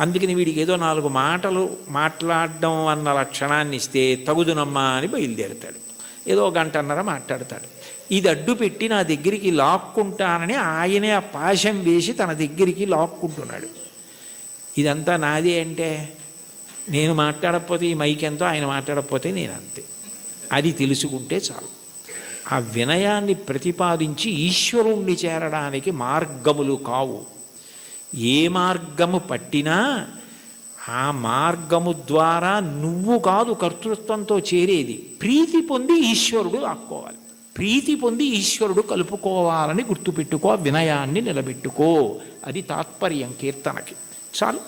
అందుకని వీడికి ఏదో 4 మాటలు మాట్లాడడం అన్న లక్షణాన్ని ఇస్తే తగుదునమ్మా అని బయలుదేరుతాడు. ఏదో 1 గంటన్నర మాట్లాడతాడు. ఇది అడ్డు పెట్టి నా దగ్గరికి లాక్కుంటానని ఆయనే ఆ పాశం వేసి తన దగ్గరికి లాక్కుంటున్నాడు. ఇదంతా నాదే అంటే నేను మాట్లాడకపోతే ఈ మైక్ ఎంతో, ఆయన మాట్లాడకపోతే నేను అంతే. అది తెలుసుకుంటే చాలు. ఆ వినయాన్ని ప్రతిపాదించి ఈశ్వరుణ్ణి చేరడానికి మార్గములు కావు. ఏ మార్గము పట్టినా ఆ మార్గము ద్వారా నువ్వు కాదు కర్తృత్వంతో చేరేది. ప్రీతి పొంది ఈశ్వరుడు ఆక్కోవాలి, ప్రీతి పొంది ఈశ్వరుడు కలుపుకోవాలని గుర్తుపెట్టుకో, వినయాన్ని నిలబెట్టుకో. అది తాత్పర్యం కీర్తనకి. చాలు.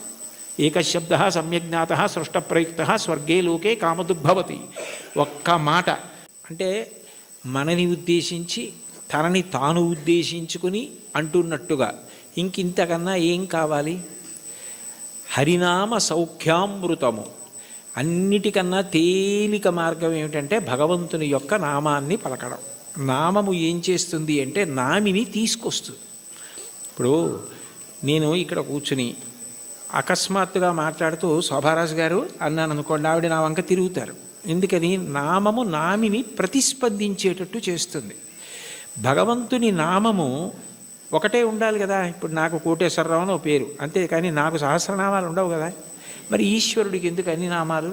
ఏకశబ్ద సమ్యజ్ఞాత సృష్టప్రయుక్త స్వర్గే లోకే కామదుగ్భవతి. ఒక్క మాట అంటే మనని ఉద్దేశించి తనని తాను ఉద్దేశించుకుని అంటున్నట్టుగా ఇంకింతకన్నా ఏం కావాలి? హరినామ సౌఖ్యామృతము. అన్నిటికన్నా తేలిక మార్గం ఏమిటంటే భగవంతుని యొక్క నామాన్ని పలకడం. నామము ఏం చేస్తుంది అంటే నామిని తీసుకొస్తుంది. ఇప్పుడు నేను ఇక్కడ కూర్చుని అకస్మాత్తుగా మాట్లాడుతూ శోభారాజు గారు అన్నాను అనుకోండి, ఆవిడ నా వంక తిరుగుతారు. ఎందుకని? నామము నామిని ప్రతిస్పందించేటట్టు చేస్తుంది. భగవంతుని నామము ఒకటే ఉండాలి కదా. ఇప్పుడు నాకు కోటేశ్వరరావు అని పేరు అంతే, కానీ నాకు సహస్రనామాలు ఉండవు కదా. మరి ఈశ్వరుడికి ఎందుకు అన్ని నామాలు?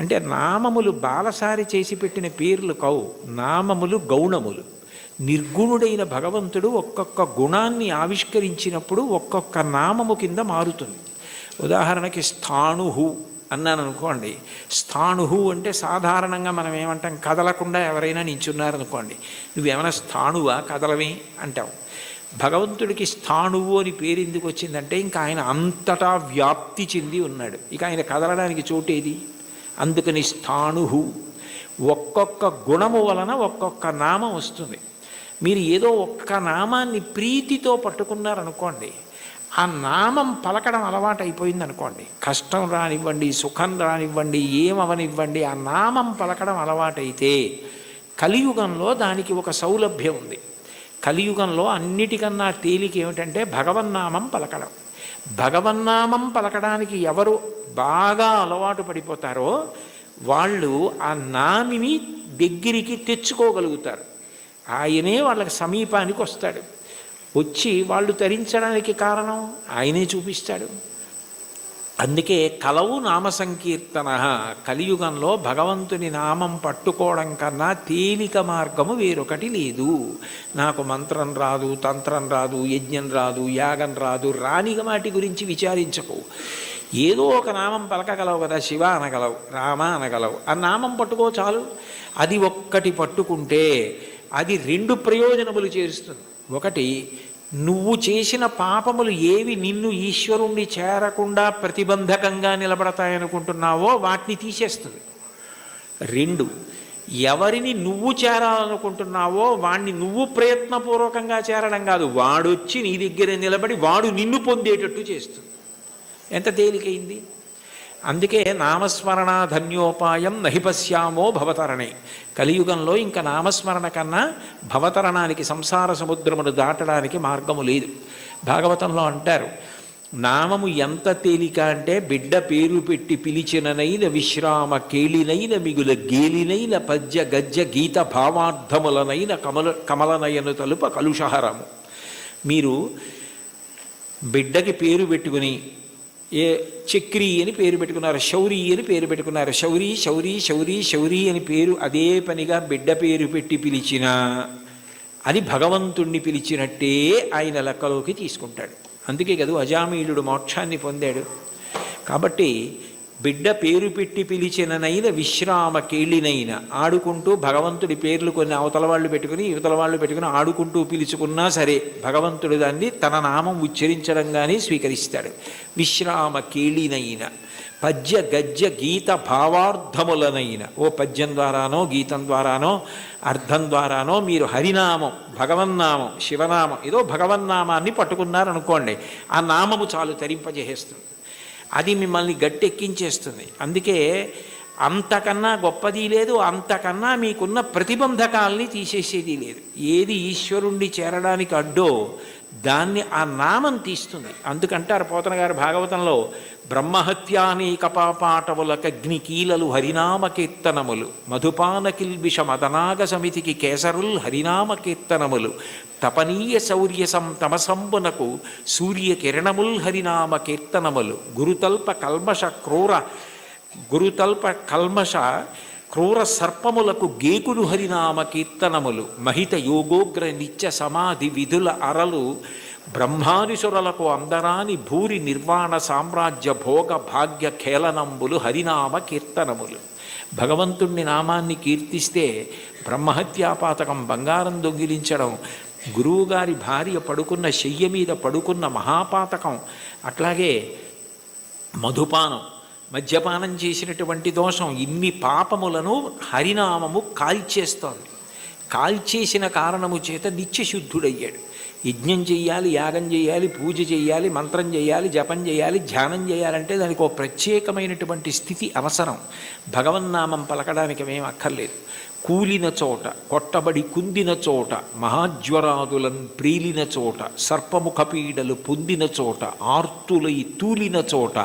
అంటే నామములు బాలసారి చేసి పెట్టిన పేర్లు కావు, నామములు గౌణములు. నిర్గుణుడైన భగవంతుడు ఒక్కొక్క గుణాన్ని ఆవిష్కరించినప్పుడు ఒక్కొక్క నామము కింద మారుతుంది. ఉదాహరణకి స్థాణుహు అన్నాను అనుకోండి. స్థాణుహు అంటే సాధారణంగా మనం ఏమంటాం, కదలకుండా ఎవరైనా నించున్నారనుకోండి, నువ్వేమైనా స్థాణువా కదలవే అంటావు. భగవంతుడికి స్థాణువు అని పేరు ఎందుకు వచ్చిందంటే ఇంకా ఆయన అంతటా వ్యాప్తి చెంది ఉన్నాడు, ఇక ఆయన కదలడానికి చోటేది. అందుకని స్థాణుహు. ఒక్కొక్క గుణము వలన ఒక్కొక్క నామం వస్తుంది. మీరు ఏదో ఒక్క నామాన్ని ప్రీతితో పట్టుకున్నారనుకోండి, ఆ నామం పలకడం అలవాటు అయిపోయింది అనుకోండి, కష్టం రానివ్వండి సుఖం రానివ్వండి ఏమవనివ్వండి, ఆ నామం పలకడం అలవాటైతే కలియుగంలో దానికి ఒక సౌలభ్యం ఉంది. కలియుగంలో అన్నిటికన్నా తేలిక ఏమిటంటే భగవన్నామం పలకడం. భగవన్నామం పలకడానికి ఎవరు బాగా అలవాటు పడిపోతారో వాళ్ళు ఆ నామిని దగ్గరికి తెచ్చుకోగలుగుతారు. ఆయనే వాళ్ళకి సమీపానికి వస్తాడు. వచ్చి వాళ్ళు తరించడానికి కారణం ఆయనే చూపిస్తాడు. అందుకే కలవు నామ సంకీర్తన. కలియుగంలో భగవంతుని నామం పట్టుకోవడం కన్నా తేలిక మార్గము వేరొకటి లేదు. నాకు మంత్రం రాదు, తంత్రం రాదు, యజ్ఞం రాదు, యాగం రాదు, రాని వాటి గురించి విచారించకు. ఏదో ఒక నామం పలకగలవు కదా, శివ అనగలవు, రామ అనగలవు, ఆ నామం పట్టుకో చాలు. అది ఒక్కటి పట్టుకుంటే అది రెండు ప్రయోజనములు చేరుస్తుంది. ఒకటి, నువ్వు చేసిన పాపములు ఏవి నిన్ను ఈశ్వరుణ్ణి చేరకుండా ప్రతిబంధకంగా నిలబడతాయనుకుంటున్నావో వాటిని తీసేస్తుంది. రెండు, ఎవరిని నువ్వు చేరాలనుకుంటున్నావో వాణ్ణి నువ్వు ప్రయత్నపూర్వకంగా చేరడం కాదు, వాడొచ్చి నీ దగ్గర నిలబడి వాడు నిన్ను పొందేటట్టు చేస్తుంది. ఎంత తేలికైంది! అందుకే నామస్మరణ ధన్యోపాయం నహి పశ్యామో భవతరణే. కలియుగంలో ఇంకా నామస్మరణ కన్నా భవతరణానికి, సంసార సముద్రమును దాటడానికి మార్గము లేదు. భాగవతంలో అంటారు, నామము ఎంత తేలిక అంటే బిడ్డ పేరు పెట్టి పిలిచిననైన విశ్రామ కేళినైన మిగుల గేలినైన పద్య గజ్జ గీత భావార్థములనైన కమలనయను తలుప కలుషహరము. మీరు బిడ్డకి పేరు పెట్టుకుని ఏ చక్రి అని పేరు పెట్టుకున్నారు, శౌరి అని పేరు పెట్టుకున్నారు, శౌరి శౌరి శౌరి శౌరి అని పేరు అదే పనిగా బిడ్డ పేరు పెట్టి పిలిచినా అది భగవంతుణ్ణి పిలిచినట్టే ఆయన లెక్కలోకి తీసుకుంటాడు. అందుకే కదా అజామీలుడు మోక్షాన్ని పొందాడు. కాబట్టి బిడ్డ పేరు పెట్టి పిలిచిననైన విశ్రామ కేళినైన, ఆడుకుంటూ భగవంతుడి పేర్లు కొన్ని అవతల వాళ్ళు పెట్టుకుని యువతల వాళ్ళు పెట్టుకుని ఆడుకుంటూ పిలుచుకున్నా సరే భగవంతుడు దాన్ని తన నామం ఉచ్చరించడంగానే స్వీకరిస్తాడు. విశ్రామ కేళినైన పద్య గద్య గీత భావార్థములనైన, ఓ పద్యం ద్వారానో గీతం ద్వారానో అర్థం ద్వారానో మీరు హరినామం, భగవన్నామం, శివనామం, ఏదో భగవన్నామాన్ని పట్టుకున్నారనుకోండి, ఆ నామము చాలు తరింపజేస్తుంది. అది మిమ్మల్ని గట్టెక్కించేస్తుంది. అందుకే అంతకన్నా గొప్పది లేదు, అంతకన్నా మీకున్న ప్రతిబంధకాల్ని తీసేసేది లేదు. ఏది ఈశ్వరుణ్ణి చేరడానికి అడ్డో దాన్ని ఆ నామం తీస్తుంది. అందుకంటారు పోతన గారు భాగవతంలో, బ్రహ్మహత్యానేక పాపాటవులకగ్నికీలలు హరినామ కీర్తనములు, మధుపాన కిల్బిష మదనాగ సమితికి కేసరుల్ హరినామ కీర్తనములు, తపనీయ శౌర్య తమసంబునకు సూర్యకిరణముల్ హరినామ కీర్తనములు, గురుతల్ప కల్మష క్రూర సర్పములకు గేకులు హరినామ కీర్తనములు, మహిత యోగోగ్ర నిత్య సమాధి విధుల అరలు, బ్రహ్మాదిసురులకు అందరాని భూరి నిర్వాణ సామ్రాజ్య భోగ భాగ్య ఖేళనంబులు హరినామ కీర్తనములు. భగవంతుణ్ణి నామాన్ని కీర్తిస్తే బ్రహ్మహత్యాపాతకం, బంగారం దొంగిలించడం, గురువుగారి భార్య పడుకున్న శయ్య మీద పడుకున్న మహాపాతకం, అట్లాగే మధుపానం, మద్యపానం చేసినటువంటి దోషం, ఇన్ని పాపములను హరినామము కాల్చేస్తోంది. కాల్చేసిన కారణము చేత నిత్యశుద్ధుడయ్యాడు. యజ్ఞం చెయ్యాలి, యాగం చేయాలి, పూజ చేయాలి, మంత్రం చేయాలి, జపం చేయాలి, ధ్యానం చేయాలంటే దానికి ఒక ప్రత్యేకమైనటువంటి స్థితి అవసరం. భగవన్నామం పలకడానికి ఏం అక్కర్లేదు. కూలిన చోట, కొట్టబడి కుందిన చోట, మహాజ్వరాదులను ప్రీలిన చోట, సర్పముఖ పీడలు పొందిన చోట, ఆర్తులై తూలిన చోట,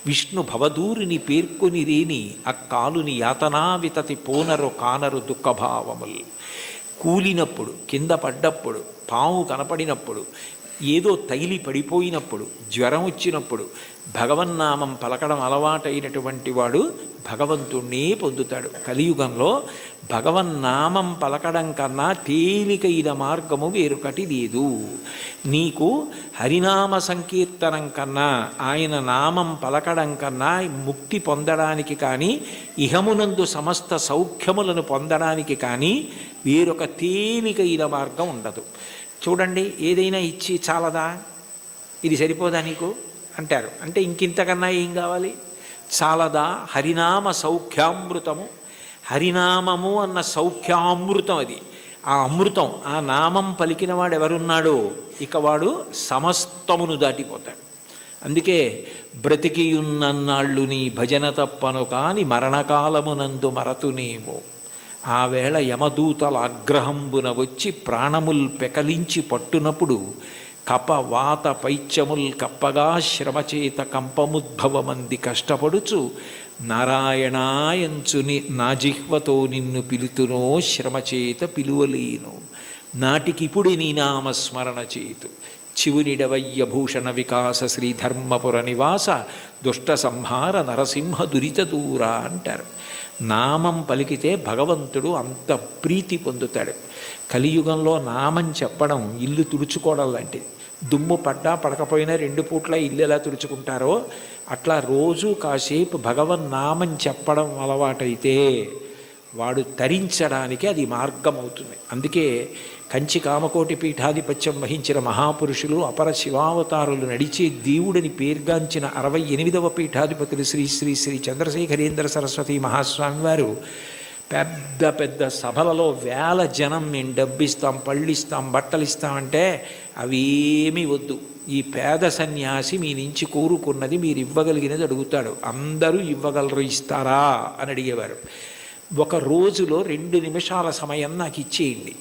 విష్ణు భవదూరిని పేర్కొని రేని అక్కాలుని యాతనా వితతి పోనరు కానరు దుఃఖభావములు. కూలినప్పుడు, కింద పడ్డప్పుడు, పాము కనపడినప్పుడు, ఏదో తగిలి పడిపోయినప్పుడు, జ్వరం వచ్చినప్పుడు భగవన్నామం పలకడం అలవాటైనటువంటి వాడు భగవంతుణ్ణే పొందుతాడు. కలియుగంలో భగవన్నామం పలకడం కన్నా తేలికైన మార్గము వేరొకటి లేదు. నీకు హరినామ సంకీర్తనం కన్నా, ఆయన నామం పలకడం కన్నా ముక్తి పొందడానికి కానీ, ఇహమునందు సమస్త సౌఖ్యములను పొందడానికి కానీ వేరొక తేలికైన మార్గం ఉండదు. చూడండి, ఏదైనా ఇచ్చి చాలదా, ఇది సరిపోదా నీకు అంటారు. అంటే ఇంకింతకన్నా ఏం కావాలి? చాలదా? హరినామ సౌఖ్యామృతము. హరినామము అన్న సౌఖ్యామృతం అది. ఆ అమృతం, ఆ నామం పలికిన వాడు ఎవరున్నాడో ఇక వాడు సమస్తమును దాటిపోతాడు. అందుకే బ్రతికియున్నన్నాళ్ళు నీ భజన తప్పను కాని మరణకాలమునందు మరతునేమో, ఆ వేళ యమదూతల ఆగ్రహంబున వచ్చి ప్రాణముల్ పెకలించి పట్టునప్పుడు, కప వాత పైత్యముల్ కప్పగా శ్రమచేత కంపముద్భవమంది కష్టపడుచు, నారాయణాయంచుని నా జిహ్వతో నిన్ను పిలుతునో శ్రమచేత పిలువలేను, నాటికిపుడి నీ నామస్మరణ చేతు, చివునిడవయ్య భూషణ వికాస శ్రీధర్మపుర నివాస దుష్ట సంహార నరసింహ దురిత దూర అంటారు. నామం పలికితే భగవంతుడు అంత ప్రీతి పొందుతాడు. కలియుగంలో నామం చెప్పడం ఇల్లు తుడుచుకోవడం లాంటిది. దుమ్ము పడ్డా పడకపోయినా 2 పూట్ల ఇల్లు ఎలా తుడుచుకుంటారో అట్లా రోజు కాసేపు భగవన్నామం చెప్పడం అలవాటైతే వాడు తరించడానికి అది మార్గం అవుతుంది. అందుకే కంచి కామకోటి పీఠాధిపత్యం వహించిన మహాపురుషులు, అపర శివావతారులు, నడిచే దేవుడిని పేర్గాంచిన 68వ పీఠాధిపతులు శ్రీ శ్రీ శ్రీ చంద్రశేఖరేంద్ర సరస్వతి మహాస్వామి వారు పెద్ద పెద్ద సభలలో వేల జనం మేము డబ్బిస్తాం, పళ్ళిస్తాం, బట్టలు ఇస్తామంటే అవేమీ వద్దు, ఈ పేద సన్యాసి మీ నుంచి కోరుకున్నది మీరు ఇవ్వగలిగినది అడుగుతాడు, అందరూ ఇవ్వగలరు, ఇస్తారా అని అడిగేవారు. ఒక రోజులో 2 నిమిషాల సమయం నాకు ఇచ్చేయండి,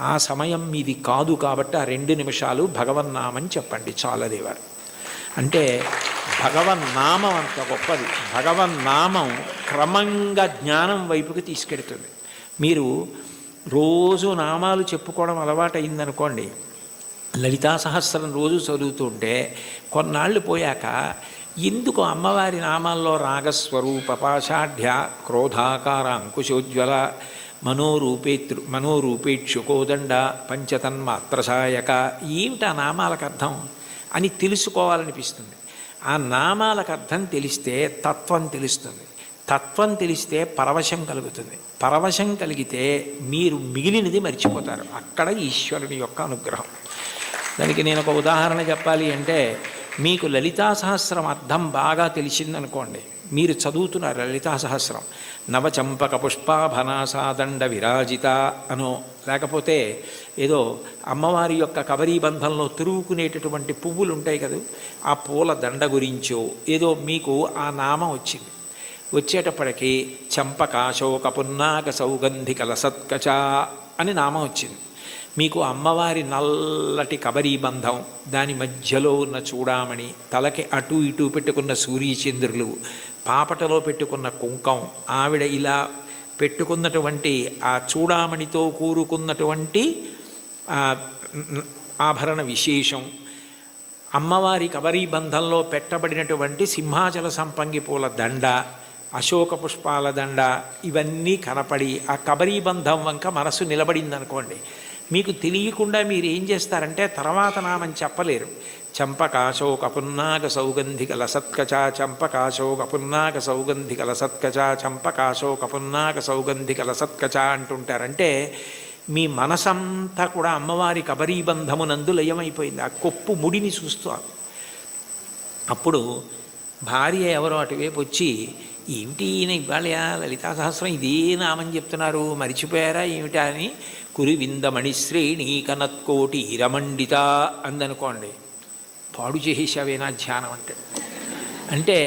ఆ సమయం మీది కాదు కాబట్టి ఆ 2 నిమిషాలు భగవన్నామని చెప్పండి చాలదేవారు. అంటే భగవన్నామం అంత గొప్పది. భగవన్నామం క్రమంగా జ్ఞానం వైపుకి తీసుకెడుతుంది. మీరు రోజు నామాలు చెప్పుకోవడం అలవాటైందనుకోండి, లలితా సహస్రం రోజు చదువుతుంటే కొన్నాళ్ళు పోయాక ఎందుకు అమ్మవారి నామాల్లో రాగస్వరూప పాషాఢ్య క్రోధాకార అంకుశోజ్వల మనోరూపేక్షుకోదండ పంచతన్మాత్రసాయక ఏమిటి ఆ నామాలకు అర్థం అని తెలుసుకోవాలనిపిస్తుంది. ఆ నామాలకు అర్థం తెలిస్తే తత్వం తెలుస్తుంది. తత్వం తెలిస్తే పరవశం కలుగుతుంది. పరవశం కలిగితే మీరు మిగిలినది మర్చిపోతారు. అక్కడ ఈశ్వరుని యొక్క అనుగ్రహం. దానికి నేను ఒక ఉదాహరణ చెప్పాలి అంటే, మీకు లలితా సహస్రం అర్థం బాగా తెలిసిందనుకోండి, మీరు చదువుతున్నారు లలితా సహస్రం, నవచంపక పుష్పాభనాసాదండ విరాజిత అనో, లేకపోతే ఏదో అమ్మవారి యొక్క కబరీబంధంలో తిరుగుకునేటటువంటి పువ్వులు ఉంటాయి కదా, ఆ పూల దండ గురించో ఏదో మీకు ఆ నామం వచ్చింది. వచ్చేటప్పటికి చంపకాశోక పున్నాక సౌగంధిక లసత్కచ అని నామం వచ్చింది. మీకు అమ్మవారి నల్లటి కబరీ బంధం, దాని మధ్యలో ఉన్న చూడామణి, తలకి అటు ఇటు పెట్టుకున్న సూర్యచంద్రులు, పాపటలో పెట్టుకున్న కుంకం, ఆవిడ ఇలా పెట్టుకున్నటువంటి ఆ చూడామణితో కూరుకున్నటువంటి ఆభరణ విశేషం, అమ్మవారి కబరీ బంధంలో పెట్టబడినటువంటి సింహాచల సంపంగి పూల దండ, అశోక పుష్పాల దండ, ఇవన్నీ కనపడి ఆ కబరీ బంధం వంక మనసు నిలబడిందనుకోండి, మీకు తెలియకుండా మీరు ఏం చేస్తారంటే తర్వాత నామని చెప్పలేరు. చంపకాశోక పున్నాగ సౌగంధిక లసత్కచ, చంపకాశోక పున్నాగ సౌగంధిక లసత్కచ, చంపకాశోక పున్నాగ సౌగంధిక లసత్కచ అంటుంటారంటే మీ మనసంతా కూడా అమ్మవారి కబరీ బంధమునందు లయమైపోయింది. ఆ కొప్పు ముడిని చూస్తూ అప్పుడు భార్య ఎవరో అటువైపు వచ్చి, ఏమిటి ఈయన ఇవాళ లలితా సహస్రం ఇదే నామని చెప్తున్నారు, మరిచిపోయారా ఏమిటా అని, కురివిందమణి శ్రేణి కనత్కోటి ఇరమండిత అందనుకోండి, పాడు చేసేసావేనా ధ్యానం అంటే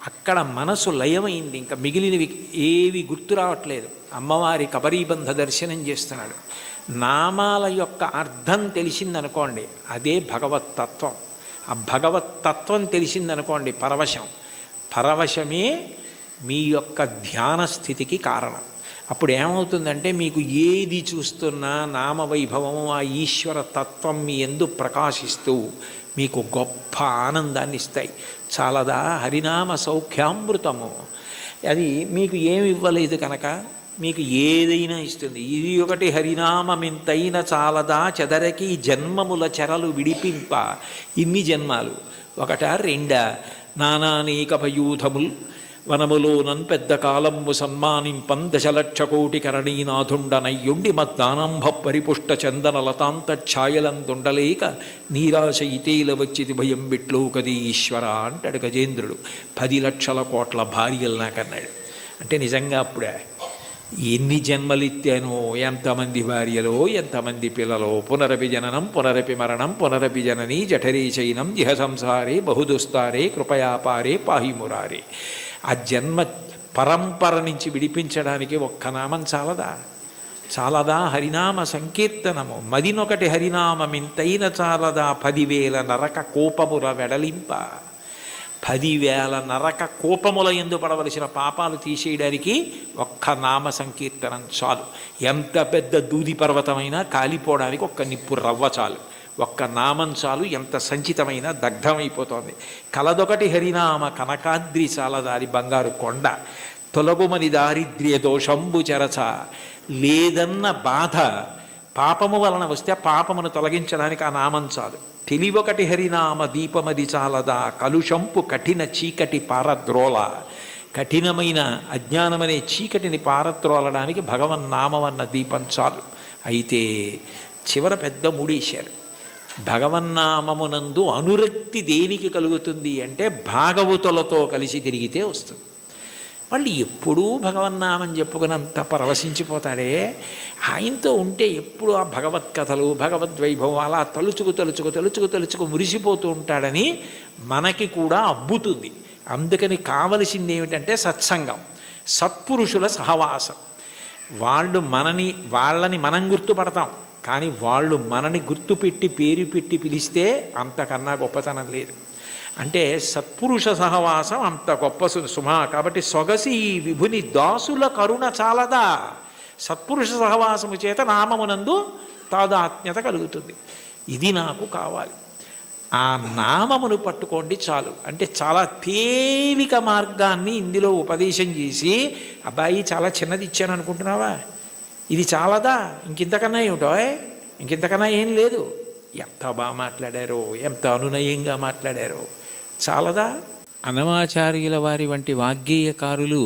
అక్కడ మనసు లయమైంది. ఇంకా మిగిలినవి ఏవి గుర్తు రావట్లేదు. అమ్మవారి కబరీబంధ దర్శనం చేస్తున్నాడు. నామాల యొక్క అర్థం తెలిసిందనుకోండి, అదే భగవత్తత్వం. ఆ భగవత్తత్వం తెలిసిందనుకోండి పరవశం. పరవశమే మీ యొక్క ధ్యాన స్థితికి కారణం. అప్పుడు ఏమవుతుందంటే మీకు ఏది చూస్తున్నా నామవైభవము, ఆ ఈశ్వర తత్వం మీ యందు ప్రకాశిస్తూ మీకు గొప్ప ఆనందాన్ని ఇస్తాయి. చాలదా హరినామ సౌఖ్యామృతము. అది మీకు ఏమి ఇవ్వలేదు కనుక మీకు ఏదైనా ఇస్తుంది. ఇది ఒకటి హరినామమింతైన చాలదా చెదరకి జన్మముల చెరలు విడిపింప. ఇన్ని జన్మాలు ఒకట రెండా, నానానేకపయూధముల్ వనములోనన్ పెద్ద కాలంబు సన్మానింపం దశలక్ష కోటి కరణీనాథుండనయ్యుండి మద్దానంభ పరిపుష్ట చందన లతాంత ఛాయలందుండలేక నీరాశ ఇతేల వచ్చిది భయం బిట్లో కది ఈశ్వర అంటాడు గజేంద్రుడు. 10 లక్షల కోట్ల భార్యలు నాకన్నాడు. అంటే నిజంగా అప్పుడే ఎన్ని జన్మలిత్తానో, ఎంతమంది భార్యలో, ఎంతమంది పిల్లలో, పునరపి జననం పునరపి మరణం పునరపి జననీ జఠరే చైనం ఇహ సంసారే బహుదుస్తారే కృపయాపారే పాహిమురారే. ఆ జన్మ పరంపర నుంచి విడిపించడానికి ఒక్క నామం చాలదా? చాలదా హరినామ సంకీర్తనము. మదినొకటి హరినామమింతైన చాలదా 10,000 నరక కోపముల వెడలింప. 10,000 నరక కోపముల యందు పడవలసిన పాపాలు తీసేయడానికి ఒక్క నామ సంకీర్తనం చాలు. ఎంత పెద్ద దూది పర్వతమైనా కాలిపోవడానికి ఒక్క నిప్పు రవ్వ చాలు. ఒక్క నామం చాలు, ఎంత సంచితమైన దగ్ధమైపోతోంది. కలదొకటి హరినామ కనకాద్రి చాలదారి బంగారు కొండ. తొలగుమని దారిద్ర్య దోషంబు చెరచ. లేదన్న బాధ పాపము వలన వస్తే పాపమును తొలగించడానికి ఆ నామం చాలు. తెలివొకటి హరినామ దీపమది చాలదా కలుషంపు కఠిన చీకటి పారద్రోల. కఠినమైన అజ్ఞానమనే చీకటిని పారద్రోలడానికి భగవన్నామమన్న దీపం చాలు. అయితే చివర పెద్ద ముడేశారు. భగవన్నామమునందు అనురక్తి దేనికి కలుగుతుంది అంటే భాగవతులతో కలిసి తిరిగితే వస్తుంది. వాళ్ళు ఎప్పుడూ భగవన్నామం చెప్పుకున్నంత పరవశించిపోతాడే. ఆయనతో ఉంటే ఎప్పుడు ఆ భగవత్ కథలు, భగవద్వైభవం అలా తలుచుకు మురిసిపోతూ ఉంటాడని మనకి కూడా అబ్బుతుంది. అందుకని కావలసింది ఏమిటంటే సత్సంగం, సత్పురుషుల సహవాసం. వాళ్ళని మనం గుర్తుపడతాం, కానీ వాళ్ళు మనని గుర్తుపెట్టి పేరు పెట్టి పిలిస్తే అంతకన్నా గొప్పతనం లేదు. అంటే సత్పురుష సహవాసం అంత గొప్ప సుమా. కాబట్టి సొగసి ఈ విభుని దాసుల కరుణ చాలదా. సత్పురుష సహవాసము చేత నామమునందు తాదాత్మ్యత కలుగుతుంది. ఇది నాకు కావాలి. ఆ నామమును పట్టుకోండి చాలు. అంటే చాలా తేలిక మార్గాన్ని ఇందులో ఉపదేశం చేసి, అబ్బాయి చాలా చిన్నది ఇచ్చాను అనుకుంటున్నావా, ఇది చాలదా, ఇంకింతకన్నా ఏమిటో, ఇంకింతకన్నా ఏం లేదు. ఎంత బాగా మాట్లాడారో, ఎంత అనునయంగా మాట్లాడారో, చాలదా. అన్నమాచార్యుల వారి వంటి వాగ్గేయకారులు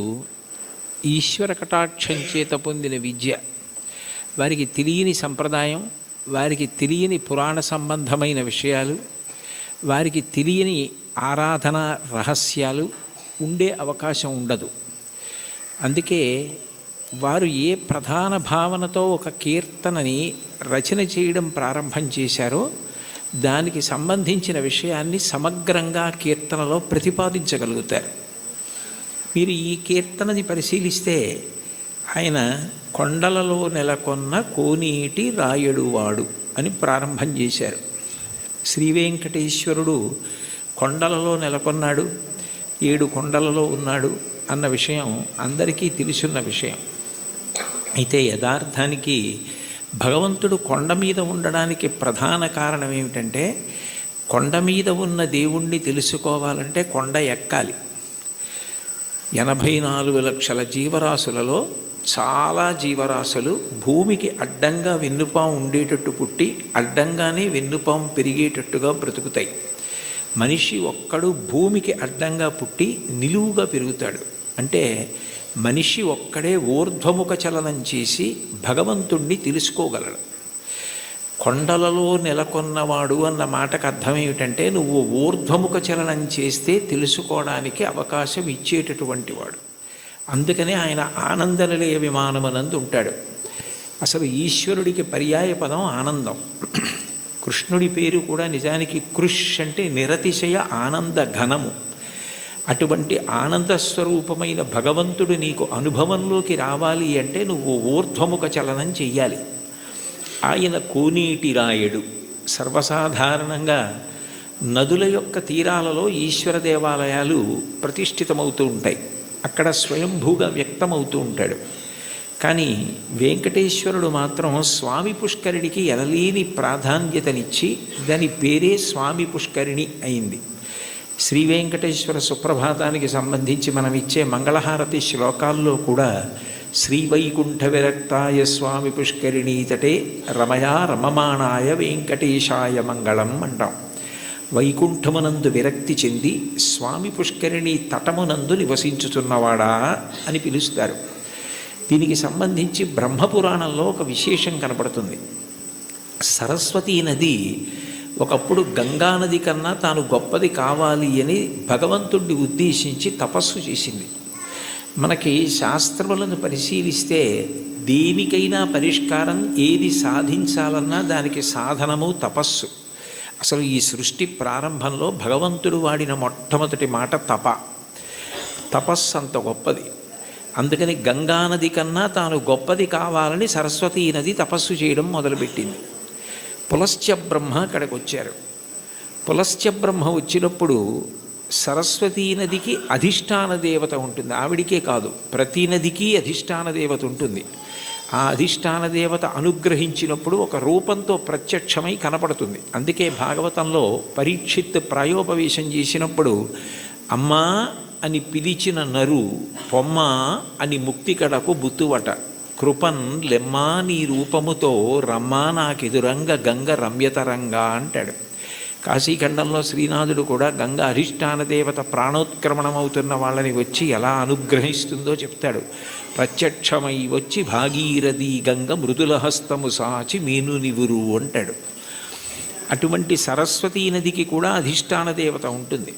ఈశ్వర కటాక్షం చేత పొందిన విద్య, వారికి తెలియని సంప్రదాయం, వారికి తెలియని పురాణ సంబంధమైన విషయాలు, వారికి తెలియని ఆరాధన రహస్యాలు ఉండే అవకాశం ఉండదు. అందుకే వారు ఏ ప్రధాన భావనతో ఒక కీర్తనని రచన చేయడం ప్రారంభం చేశారో దానికి సంబంధించిన విషయాన్ని సమగ్రంగా కీర్తనలో ప్రతిపాదించగలుగుతారు. మీరు ఈ కీర్తనని పరిశీలిస్తే ఆయన కొండలలో నెలకొన్న కోనేటి రాయడువాడు అని ప్రారంభం చేశారు. శ్రీ వెంకటేశ్వరుడు కొండలలో నెలకొన్నాడు, 7 కొండలలో ఉన్నాడు అన్న విషయం అందరికీ తెలుసున్న విషయం. అయితే యథార్థానికి భగవంతుడు కొండ మీద ఉండడానికి ప్రధాన కారణం ఏమిటంటే, కొండ మీద ఉన్న దేవుణ్ణి తెలుసుకోవాలంటే కొండ ఎక్కాలి. 84 లక్షల జీవరాశులలో చాలా జీవరాశులు భూమికి అడ్డంగా వెన్నుపాము ఉండేటట్టు పుట్టి అడ్డంగానే వెన్నుపాము పెరిగేటట్టుగా బ్రతుకుతాయి. మనిషి ఒక్కడు భూమికి అడ్డంగా పుట్టి నిలువుగా పెరుగుతాడు. అంటే మనిషి ఒక్కడే ఊర్ధ్వముఖ చలనం చేసి భగవంతుణ్ణి తెలుసుకోగలడు. కొండలలో నెలకొన్నవాడు అన్న మాటకు అర్థం ఏమిటంటే, నువ్వు ఊర్ధ్వముఖ చలనం చేస్తే తెలుసుకోవడానికి అవకాశం ఇచ్చేటటువంటి వాడు. అందుకనే ఆయన ఆనంద నిలయ విమానమనందు ఉంటాడు. అసలు ఈశ్వరుడికి పర్యాయ పదం ఆనందం. కృష్ణుడి పేరు కూడా నిజానికి కృష్ అంటే నిరతిశయ ఆనంద ఘనము. అటువంటి ఆనంద స్వరూపమైన భగవంతుడు నీకు అనుభవంలోకి రావాలి అంటే నువ్వు ఊర్ధ్వముఖ చలనం చెయ్యాలి. ఆయన కోనేటి రాయడు. సర్వసాధారణంగా నదుల యొక్క తీరాలలో ఈశ్వర దేవాలయాలు ప్రతిష్ఠితమవుతూ ఉంటాయి. అక్కడ స్వయంభూగా వ్యక్తమవుతూ ఉంటాడు. కానీ వెంకటేశ్వరుడు మాత్రం స్వామి పుష్కరిణికి ఎనలేని ప్రాధాన్యతనిచ్చి దాని పేరే స్వామి పుష్కరిణి అయింది. శ్రీ వెంకటేశ్వర సుప్రభాతానికి సంబంధించి మనం ఇచ్చే మంగళహారతి శ్లోకాల్లో కూడా శ్రీవైకుంఠ విరక్తాయ స్వామి పుష్కరిణీ తటే రమయా రమమాణాయ వెంకటేశాయ మంగళం అంటాం. వైకుంఠమునందు విరక్తి చెంది స్వామి పుష్కరిణి తటమునందు నివసించుతున్నవాడా అని పిలుస్తారు. దీనికి సంబంధించి బ్రహ్మపురాణంలో ఒక విశేషం కనపడుతుంది. సరస్వతీ నది ఒకప్పుడు గంగానది కన్నా తాను గొప్పది కావాలి అని భగవంతుడిని ఉద్దేశించి తపస్సు చేసింది. మనకి శాస్త్రములను పరిశీలిస్తే దేనికైనా పరిష్కారం ఏది సాధించాలన్నా దానికి సాధనము తపస్సు. అసలు ఈ సృష్టి ప్రారంభంలో భగవంతుడు వాడిన మొట్టమొదటి మాట తపస్సు అంత గొప్పది. అందుకని గంగానది కన్నా తాను గొప్పది కావాలని సరస్వతీ నది తపస్సు చేయడం మొదలుపెట్టింది. పులస్త్య బ్రహ్మ అక్కడికి వచ్చారు. పులస్త్య బ్రహ్మ వచ్చినప్పుడు సరస్వతీ నదికి అధిష్టాన దేవత ఉంటుంది. ఆవిడికే కాదు, ప్రతి నదికి అధిష్టాన దేవత ఉంటుంది. ఆ అధిష్టాన దేవత అనుగ్రహించినప్పుడు ఒక రూపంతో ప్రత్యక్షమై కనపడుతుంది. అందుకే భాగవతంలో పరీక్షిత్ ప్రాయోపవేశం చేసినప్పుడు అమ్మా అని పిలిచిన నరు పొమ్మ అని ముక్తికడకు బుత్తువట, కృపన్ లెమ్మా నీ రూపముతో రమ్మా నాకెదురంగ గంగ రమ్యతరంగా అంటాడు. కాశీఖండంలో శ్రీనాథుడు కూడా గంగ అధిష్టాన దేవత ప్రాణోత్క్రమణమవుతున్న వాళ్ళని వచ్చి ఎలా అనుగ్రహిస్తుందో చెప్తాడు. ప్రత్యక్షమై వచ్చి భాగీరథి గంగ మృదుల హస్తము సాచి మీను నివురు అంటాడు. అటువంటి సరస్వతీ నదికి కూడా అధిష్టాన దేవత ఉంటుంది.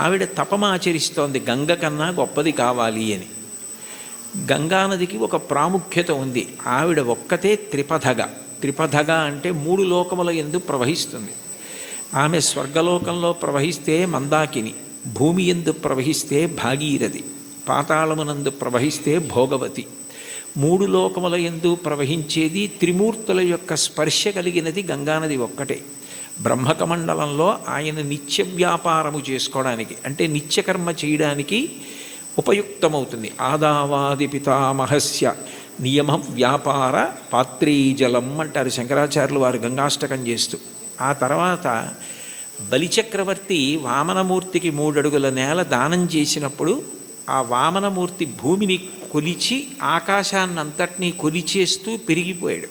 ఆవిడ తపమాచరిస్తోంది గంగ కన్నా గొప్పది కావాలి అని. గంగానదికి ఒక ప్రాముఖ్యత ఉంది. ఆవిడ ఒక్కతే త్రిపథగా అంటే 3 లోకముల యందు ప్రవహిస్తుంది. ఆమె స్వర్గలోకంలో ప్రవహిస్తే మందాకిని, భూమి యందు ప్రవహిస్తే భాగీరథి, పాతాళమునందు ప్రవహిస్తే భోగవతి. 3 లోకముల యందు ప్రవహించేది త్రిమూర్తుల యొక్క స్పర్శ కలిగినది గంగానది ఒక్కటే. బ్రహ్మకమండలంలో ఆయన నిత్య వ్యాపారము చేసుకోవడానికి అంటే నిత్యకర్మ చేయడానికి ఉపయుక్తమవుతుంది. ఆదావాది పితామహస్య నియమ వ్యాపార పాత్రీ జలం అంటారు శంకరాచార్యులు వారు గంగాష్టకం చేస్తూ. ఆ తర్వాత బలిచక్రవర్తి వామనమూర్తికి 3 అడుగుల నేల దానం చేసినప్పుడు ఆ వామనమూర్తి భూమిని కొలిచి ఆకాశాన్నంతటినీ కొలిచేస్తూ పెరిగిపోయాడు.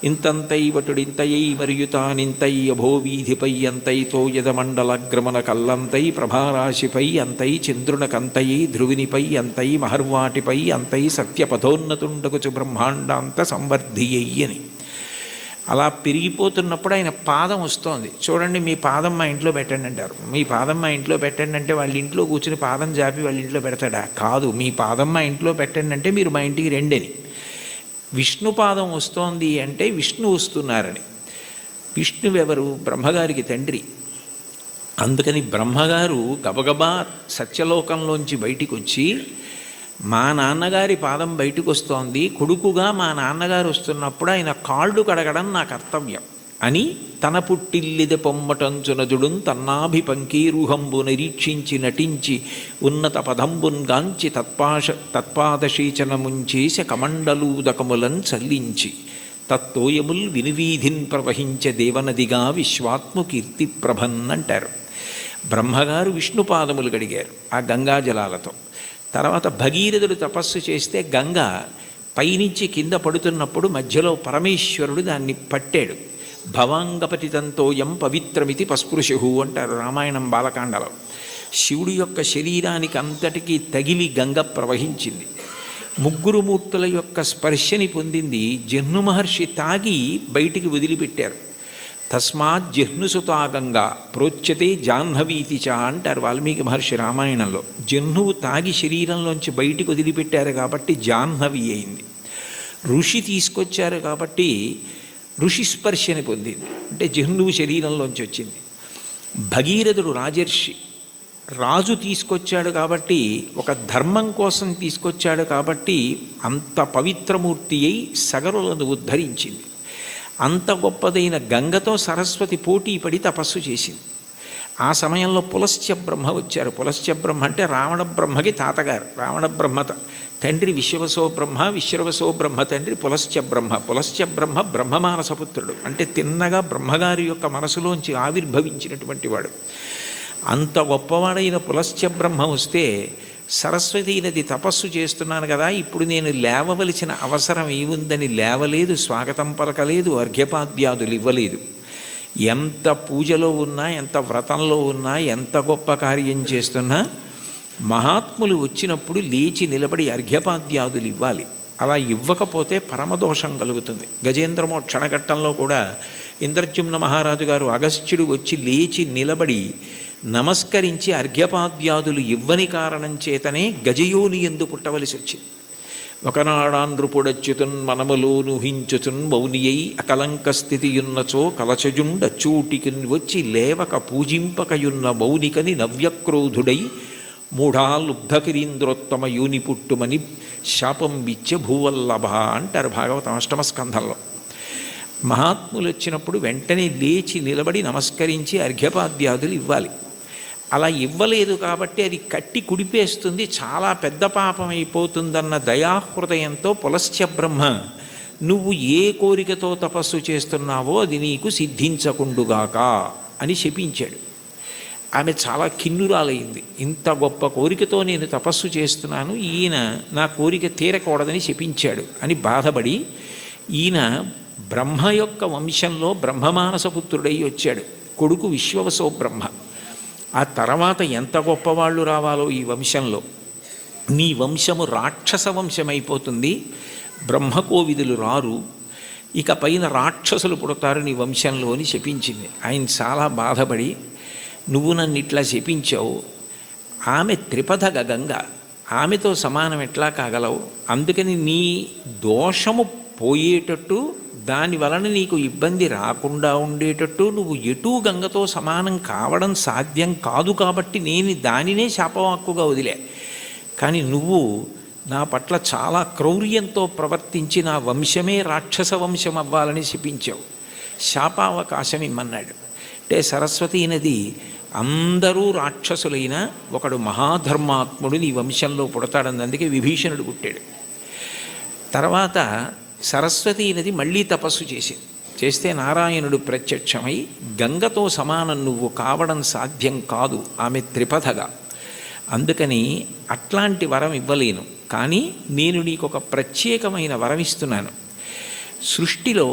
ఇంతంతైవటుడింతయై మరియు తానింతై అభోవీధిపై అంతైతో యదమండలగ్రమణ కల్లంతై ప్రభారాశిపై అంతై చంద్రునకంతయి ధ్రువినిపై అంతై మహర్వాటిపై అంతై సత్యపథోన్నతుండకుచు బ్రహ్మాండాంత సంవర్ధియ్యి అని. అలా పెరిగిపోతున్నప్పుడు ఆయన పాదం వస్తోంది. చూడండి, మీ పాదం మా ఇంట్లో పెట్టండి అంటారు. మీ పాదం మా ఇంట్లో పెట్టండి అంటే వాళ్ళ ఇంట్లో కూర్చుని పాదం జాపి వాళ్ళ ఇంట్లో పెడతాడా? కాదు, మీ పాదం మా ఇంట్లో పెట్టండి అంటే మీరు మా ఇంటికి రెండని. విష్ణుపాదం వస్తోంది అంటే విష్ణు వస్తున్నారని. విష్ణువెవరు? బ్రహ్మగారికి తండ్రి. అందుకని బ్రహ్మగారు గబగబా సత్యలోకంలోంచి బయటికి వచ్చి మా నాన్నగారి పాదం బయటకు వస్తోంది, కొడుకుగా మా నాన్నగారు వస్తున్నప్పుడు ఆయన కాళ్ళు కడగడం నా కర్తవ్యం అని తన పుట్టిల్లిద పొమ్మటంచునజుడుం తన్నాభిపంకీరుహంబు నిరీక్షించి నటించి ఉన్నత పదంబున్ గాంచి తత్పాదశీచనముంచేస కమండలూదకములన్ చల్లించి తత్తోయముల్ వినువీధిన్ ప్రవహించే దేవనదిగా విశ్వాత్మ కీర్తి ప్రభన్ అంటారు. బ్రహ్మగారు విష్ణుపాదములు గడిగారు ఆ గంగాజలాలతో. తర్వాత భగీరథుడు తపస్సు చేస్తే గంగ పైనుంచి కింద పడుతున్నప్పుడు మధ్యలో పరమేశ్వరుడు దాన్ని పట్టాడు. భవాంగపతితంతోయం పవిత్రమితి పస్పృశు అంటారు రామాయణం బాలకాండలో. శివుడి యొక్క శరీరానికి అంతటికీ తగిలి గంగ ప్రవహించింది. ముగ్గురు మూర్తుల యొక్క స్పర్శని పొందింది. జహ్ను మహర్షి తాగి బయటికి వదిలిపెట్టారు. తస్మాత్ జహ్నుసుతా గంగా ప్రోచ్యతే జాహ్నవీతి చ అంటారు వాల్మీకి మహర్షి రామాయణంలో. జహ్నువు తాగి శరీరంలోంచి బయటికి వదిలిపెట్టారు కాబట్టి జాహ్నవి అయింది. ఋషి తీసుకొచ్చారు కాబట్టి ఋషి స్పర్శని పొందింది, అంటే జహ్నువు శరీరంలోంచి వచ్చింది. భగీరథుడు రాజర్షి, రాజు తీసుకొచ్చాడు కాబట్టి, ఒక ధర్మం కోసం తీసుకొచ్చాడు కాబట్టి అంత పవిత్రమూర్తి అయి సగరులను ఉద్ధరించింది. అంత గొప్పదైన గంగతో సరస్వతి పోటీ పడి తపస్సు చేసింది. ఆ సమయంలో పులస్త్య బ్రహ్మ వచ్చారు. పులస్త్య బ్రహ్మ అంటే రావణ బ్రహ్మకి తాతగారు. రావణ బ్రహ్మ తండ్రి విశ్వవసో బ్రహ్మ, విశ్వవసో బ్రహ్మ తండ్రి పులస్త్య బ్రహ్మ. పులస్త్య బ్రహ్మ బ్రహ్మమానసపుత్రుడు, అంటే తిన్నగా బ్రహ్మగారి యొక్క మనసులోంచి ఆవిర్భవించినటువంటి వాడు. అంత గొప్పవాడైన పులస్త్య బ్రహ్మ వస్తే సరస్వతీ నది తపస్సు చేస్తున్నాను కదా, ఇప్పుడు నేను లేవవలసిన అవసరం ఏముందని లేవలేదు, స్వాగతం పలకలేదు, అర్ఘ్యపాద్యాదులు ఇవ్వలేదు. ఎంత పూజలో ఉన్నా, ఎంత వ్రతంలో ఉన్నా, ఎంత గొప్ప కార్యం చేస్తున్నా మహాత్ములు వచ్చినప్పుడు లేచి నిలబడి అర్ఘ్యపాద్యాదులు ఇవ్వాలి. అలా ఇవ్వకపోతే పరమదోషం కలుగుతుంది. గజేంద్రమోక్షణ ఘట్టంలో కూడా ఇంద్రజుమ్న మహారాజు గారు అగస్త్యుడు వచ్చి లేచి నిలబడి నమస్కరించి అర్ఘ్యపాద్యాదులు ఇవ్వని కారణం చేతనే గజయోని ఎందు పుట్టవలసి వచ్చింది. ఒకనాడాండ్రుపుడచ్యుతున్ మనములో నుహించుతున్ మౌనియై అకలంక స్థితియున్నచో కలచజుండచూటికిన్ వచ్చి లేవక పూజింపకయున్న మౌనికని నవ్యక్రోధుడై మూఢాలుబ్ధకిరీంద్రోత్తమ యోని పుట్టుమని శాపం విచ్చ భూవల్లభ అంటారు భాగవతం అష్టమ స్కంధంలో. మహాత్ములు వచ్చినప్పుడు వెంటనే లేచి నిలబడి నమస్కరించి అర్ఘ్యపాద్యాదులు ఇవ్వాలి. అలా ఇవ్వలేదు కాబట్టి అది కట్టి కుడిపేస్తుంది, చాలా పెద్ద పాపం అయిపోతుందన్న దయాహృదయంతో పులస్త్య బ్రహ్మ నువ్వు ఏ కోరికతో తపస్సు చేస్తున్నావో అది నీకు సిద్ధించకుండుగాక అని శపించాడు. ఆమె చాలా కిన్నురాలైంది. ఇంత గొప్ప కోరికతో నేను తపస్సు చేస్తున్నాను, ఈయన నా కోరిక తీరకూడదని శపించాడు అని బాధపడి ఈయన బ్రహ్మ యొక్క వంశంలో బ్రహ్మమానసపుత్రుడై వచ్చాడు. కొడుకు విశ్వవసో బ్రహ్మ. ఆ తర్వాత ఎంత గొప్పవాళ్ళు రావాలో ఈ వంశంలో. నీ వంశము రాక్షస వంశమైపోతుంది, బ్రహ్మకోవిదులు రారు, ఇక పైన రాక్షసులు పుడతారు నీ వంశంలో అని శపించింది. ఆయన చాలా బాధపడి నువ్వు నన్ను ఇట్లా శపించావు, ఆమె త్రిపథగ గంగ, ఆమెతో సమానం ఎట్లా కాగలవు, అందుకని నీ దోషము పోయేటట్టు దాని వలన నీకు ఇబ్బంది రాకుండా ఉండేటట్టు నువ్వు ఎటూ గంగతో సమానం కావడం సాధ్యం కాదు కాబట్టి నేను దానినే శాపవాక్కుగా వదిలే. కానీ నువ్వు నా పట్ల చాలా క్రౌర్యంతో ప్రవర్తించి నా వంశమే రాక్షస వంశం అవ్వాలని శపించావు, శాపావకాశం ఇమ్మన్నాడు. అంటే సరస్వతీ నది అందరూ రాక్షసులైన ఒకడు మహాధర్మాత్ముడు నీ వంశంలో పుడతాడని అందుకే విభీషణుడు పుట్టాడు. తర్వాత సరస్వతీ నది మళ్ళీ తపస్సు చేసింది. చేస్తే నారాయణుడు ప్రత్యక్షమై గంగతో సమానం నువ్వు కావడం సాధ్యం కాదు, ఆమె త్రిపథగా, అందుకని అట్లాంటి వరం ఇవ్వలేను, కానీ నేను నీకు ఒక ప్రత్యేకమైన వరం ఇస్తున్నాను. సృష్టిలో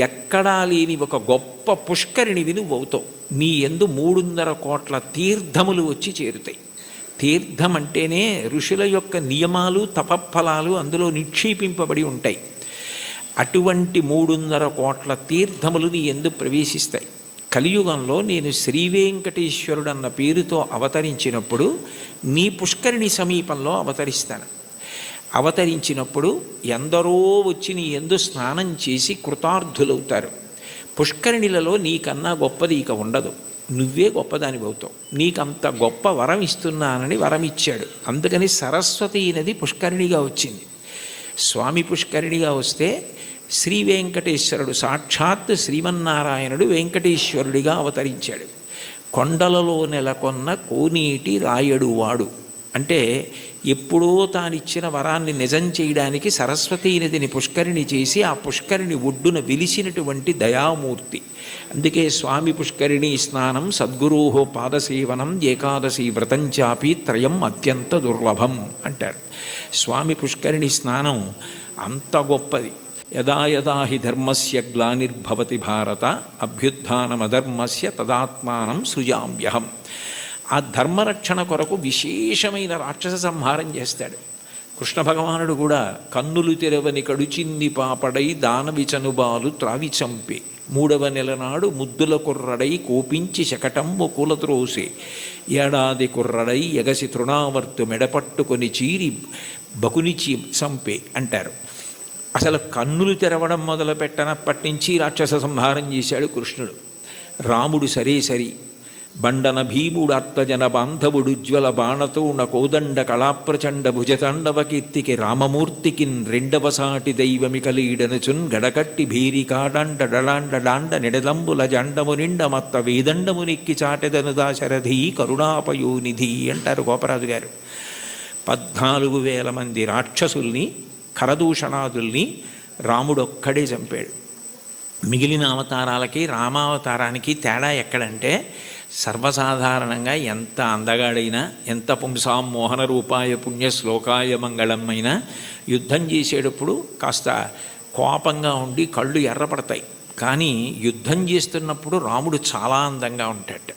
ఎక్కడా లేని ఒక గొప్ప పుష్కరిణివి నువ్వు అవుతావు. నీ యందు 300 కోట్ల తీర్థములు వచ్చి చేరుతాయి. తీర్థం అంటేనే ఋషుల యొక్క నియమాలు తపఫలాలు అందులో నిక్షేపింపబడి ఉంటాయి. అటువంటి 300 కోట్ల తీర్థములు నీ యందు ప్రవేశిస్తాయి. కలియుగంలో నేను శ్రీవేంకటేశ్వరుడు అన్న పేరుతో అవతరించినప్పుడు నీ పుష్కరిణి సమీపంలో అవతరిస్తాను. అవతరించినప్పుడు ఎందరో వచ్చి నీ యందు స్నానం చేసి కృతార్థులవుతారు. పుష్కరిణిలలో నీకన్నా గొప్పది ఇక ఉండదు. నువ్వే గొప్పదానివి అవుతావు, నీకంత గొప్ప వరం ఇస్తున్నానని వరం ఇచ్చాడు. అందుకని సరస్వతి నది పుష్కరిణిగా వచ్చింది. స్వామి పుష్కరిణిగా వస్తే శ్రీ వెంకటేశ్వరుడు సాక్షాత్ శ్రీమన్నారాయణుడు వెంకటేశ్వరుడిగా అవతరించాడు. కొండలలో నెలకొన్న కోనేటి రాయడు వాడు అంటే ఎప్పుడో తానిచ్చిన వరాన్ని నిజం చేయడానికి సరస్వతీ నదిని పుష్కరిణి చేసి ఆ పుష్కరిణి ఒడ్డున వెలిసినటువంటి దయామూర్తి. అందుకే స్వామి పుష్కరిణి స్నానం సద్గురోహో పాదసేవనం ఏకాదశి వ్రతంచాపి త్రయం అత్యంత దుర్లభం అంటారు. స్వామి పుష్కరిణి స్నానం అంత గొప్పది. యదా యదా హి ధర్మస్య గ్లానిర్భవతి భారత అభ్యుత్థానమధర్మస్య తదాత్మానం సృజామ్యహం. ఆ ధర్మరక్షణ కొరకు విశేషమైన రాక్షస సంహారం చేస్తాడు. కృష్ణ భగవానుడు కూడా కన్నులు తెరవని కడుచిన్ని పాపడై దానవి చనుబాలు త్రావి చంపే 3వ నెల నాడు ముద్దుల కుర్రడై కోపించి శకటమ్ము కూలత్రోసే ఏడాది కుర్రడై ఎగసి తృణావర్తు మెడపట్టుకొని చీరి బకునిచి చంపే అంటారు. అసలు కన్నులు తెరవడం మొదలు పెట్టనప్పటి నుంచి రాక్షస సంహారం చేశాడు కృష్ణుడు. రాముడు సరే సరి బండన భీముడాత్మజన బాంధవుడుజ్వల బాణతోణ కోదండ కళాప్రచండ భుజతాండవ కీర్తికి రామమూర్తికిన్ 2వ సాటి దైవమికలీడనుచున్ గడకట్టి భీరి కాడాండ డడాండ డాండ నిడదంబుల జండము నిండ మత్త వేదండము నెక్కి చాటెదను దాశరథి కరుణాపయోనిధి అంటారు గోపరాజు గారు. 14,000 మంది రాక్షసుల్ని ఖరదూషణాదుల్ని రాముడొక్కడే చంపాడు. మిగిలిన అవతారాలకి రామావతారానికి తేడా ఎక్కడంటే సర్వసాధారణంగా ఎంత అందగాడైనా ఎంత పుంసాం మోహన రూపాయ పుణ్య శ్లోకాయ మంగళమైనా యుద్ధం చేసేటప్పుడు కాస్త కోపంగా ఉండి కళ్ళు ఎర్రపడతాయి. కానీ యుద్ధం చేస్తున్నప్పుడు రాముడు చాలా అందంగా ఉంటాడు.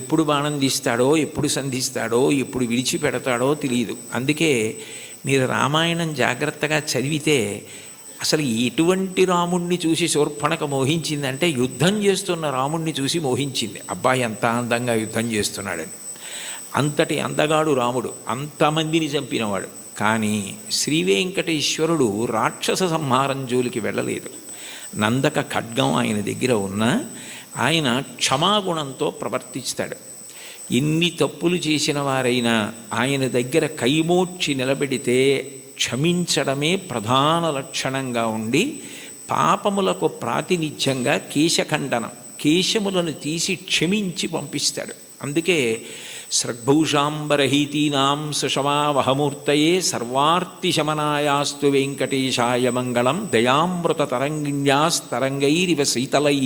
ఎప్పుడు బాణం తీస్తాడో ఎప్పుడు సంధిస్తాడో ఎప్పుడు విడిచిపెడతాడో తెలియదు. అందుకే మీరు రామాయణం జాగ్రత్తగా చదివితే అసలు ఎటువంటి రాముణ్ణి చూసి శూర్పణఖ మోహించిందంటే యుద్ధం చేస్తున్న రాముణ్ణి చూసి మోహించింది. అబ్బాయి ఎంత అందంగా యుద్ధం చేస్తున్నాడని. అంతటి అందగాడు రాముడు, అంతమందిని చంపినవాడు. కానీ శ్రీ వెంకటేశ్వరుడు రాక్షస సంహారం జోలికి వెళ్ళలేదు. నందక ఖడ్గం ఆయన దగ్గర ఉన్నా ఆయన క్షమాగుణంతో ప్రవర్తిస్తాడు. ఎన్ని తప్పులు చేసిన వారైనా ఆయన దగ్గర కైమోడ్చి నిలబెడితే క్షమించడమే ప్రధాన లక్షణంగా ఉండి పాపములకు ప్రాతినిధ్యంగా కేశఖండనం, కేశములను తీసి క్షమించి పంపిస్తాడు. అందుకే సృగ్భూషాంబరహీతీనాం సుషమావహమూర్తయే సర్వార్తిశమనాయాస్తు వెంకటేశాయ మంగళం దయామృత తరంగిణ్యాస్తరంగైరివ శీతలై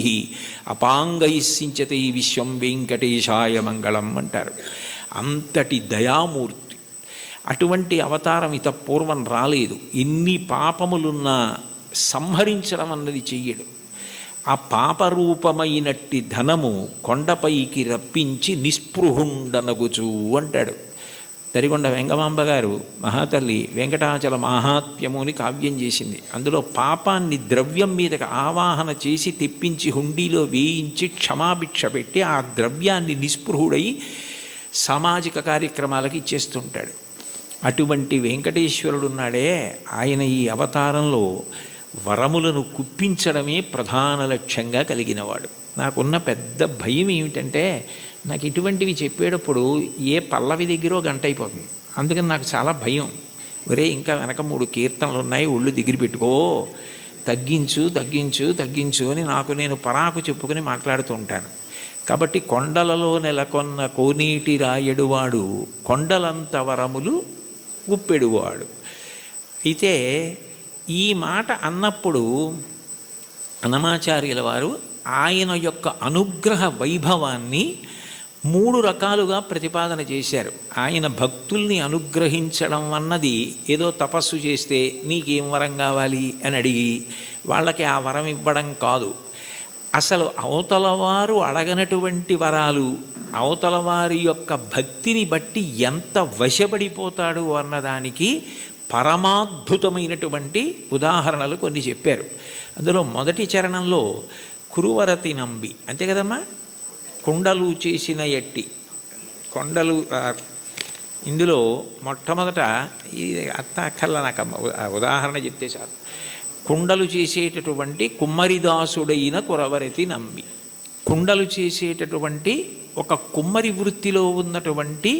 అపాంగై సించతే విశ్వం వెంకటేశాయ మంగళం అంటారు. అంతటి దయామూర్తి. అటువంటి అవతారం ఇత పూర్వం రాలేదు. ఎన్ని పాపములున్నా సంహరించడం అన్నది చెయ్యడు. ఆ పాపరూపమైనట్టి ధనము కొండపైకి రప్పించి నిస్పృహుండనగుచు అంటాడు. తరిగొండ వెంగమాంబ గారు మహాతల్లి వెంకటాచల మాహాత్మ్యము అని కావ్యం చేసింది. అందులో పాపాన్ని ద్రవ్యం మీదకి ఆవాహన చేసి తెప్పించి హుండీలో వేయించి క్షమాభిక్ష పెట్టి ఆ ద్రవ్యాన్ని నిస్పృహుడై సామాజిక కార్యక్రమాలకు ఇచ్చేస్తుంటాడు. అటువంటి వెంకటేశ్వరుడున్నాడే, ఆయన ఈ అవతారంలో వరములను కుప్పించడమే ప్రధాన లక్ష్యంగా కలిగినవాడు. నాకున్న పెద్ద భయం ఏమిటంటే నాకు ఇటువంటివి చెప్పేటప్పుడు ఏ పల్లవి దగ్గరో గంట అయిపోతుంది. అందుకని నాకు చాలా భయం. ఒరే ఇంకా వెనక 3 కీర్తనలు ఉన్నాయి, ఒళ్ళు దగ్గర పెట్టుకో, తగ్గించు తగ్గించు తగ్గించు అని నాకు నేను పరాకు చెప్పుకొని మాట్లాడుతూ ఉంటాను. కాబట్టి కొండలలో నెలకొన్న కోనేటి రాయడువాడు కొండలంత వరములు గుప్పెడువాడు. అయితే ఈ మాట అన్నప్పుడు అన్నమాచార్యుల వారు ఆయన యొక్క అనుగ్రహ వైభవాన్ని 3 రకాలుగా ప్రతిపాదన చేశారు. ఆయన భక్తుల్ని అనుగ్రహించడం అన్నది ఏదో తపస్సు చేస్తే నీకేం వరం కావాలి అని అడిగి వాళ్ళకి ఆ వరం ఇవ్వడం కాదు. అసలు అవతల వారు అడగనటువంటి వరాలు, అవతల వారి యొక్క భక్తిని బట్టి ఎంత వశపడిపోతాడు అన్నదానికి పరమాద్భుతమైనటువంటి ఉదాహరణలు కొన్ని చెప్పారు. అందులో మొదటి చరణంలో కురువరతి నంబి, అంతే కదమ్మా, కుండలు చేసిన ఎట్టి కొండలు. ఇందులో మొట్టమొదట ఈ అక్కర్ల నాకు ఉదాహరణ చెప్తే చాలు. కుండలు చేసేటటువంటి కుమ్మరిదాసుడైన కురవరతి నంబి. కుండలు చేసేటటువంటి ఒక కుమ్మరి వృత్తిలో ఉన్నటువంటి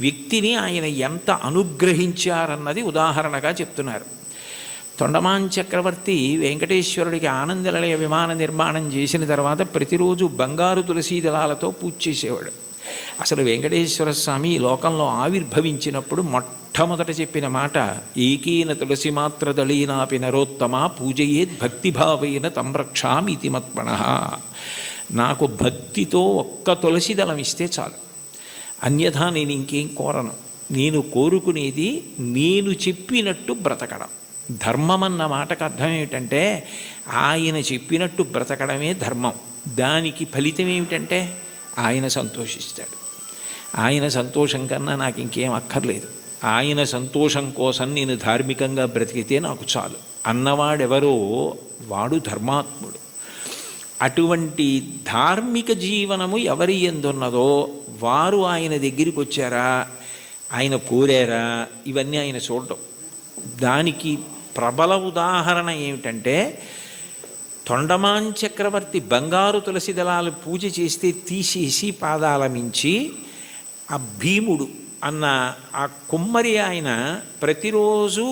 వ్యక్తిని ఆయన ఎంత అనుగ్రహించారన్నది ఉదాహరణగా చెప్తున్నారు. తొండమాన్ చక్రవర్తి వెంకటేశ్వరుడికి ఆనందనిలయ విమాన నిర్మాణం చేసిన తర్వాత ప్రతిరోజు బంగారు తులసీ దళాలతో పూజ చేసేవాడు. అసలు వెంకటేశ్వర స్వామి ఈ లోకంలో ఆవిర్భవించినప్పుడు మొట్టమొదట చెప్పిన మాట, ఏకీన తులసి మాత్ర దళీనాపి నరోత్తమ పూజయేద్ భక్తిభావేన తంరక్షామితి మత్పణః. నాకు భక్తితో ఒక్క తులసి దళం ఇస్తే చాలు, అన్యథా నేను ఇంకేం కోరను. నేను కోరుకునేది నేను చెప్పినట్టు బ్రతకడం. ధర్మం అన్న మాటకు అర్థం ఏమిటంటే ఆయన చెప్పినట్టు బ్రతకడమే ధర్మం. దానికి ఫలితం ఏమిటంటే ఆయన సంతోషిస్తాడు. ఆయన సంతోషం కన్నా నాకు ఇంకేం అక్కర్లేదు. ఆయన సంతోషం కోసం నేను ధార్మికంగా బ్రతికితే నాకు చాలు అన్నవాడెవరో వాడు ధర్మాత్ముడు. అటువంటి ధార్మిక జీవనము ఎవరి ఎందున్నదో వారు ఆయన దగ్గరికి వచ్చారా, ఆయన కోరారా, ఇవన్నీ ఆయన చూడటం. దానికి ప్రబల ఉదాహరణ ఏమిటంటే తొండమాన్ చక్రవర్తి బంగారు తులసి దళాలు పూజ చేస్తే తీసేసి పాదాల మించి ఆ భీముడు అన్న ఆ కుమ్మరి ఆయన ప్రతిరోజు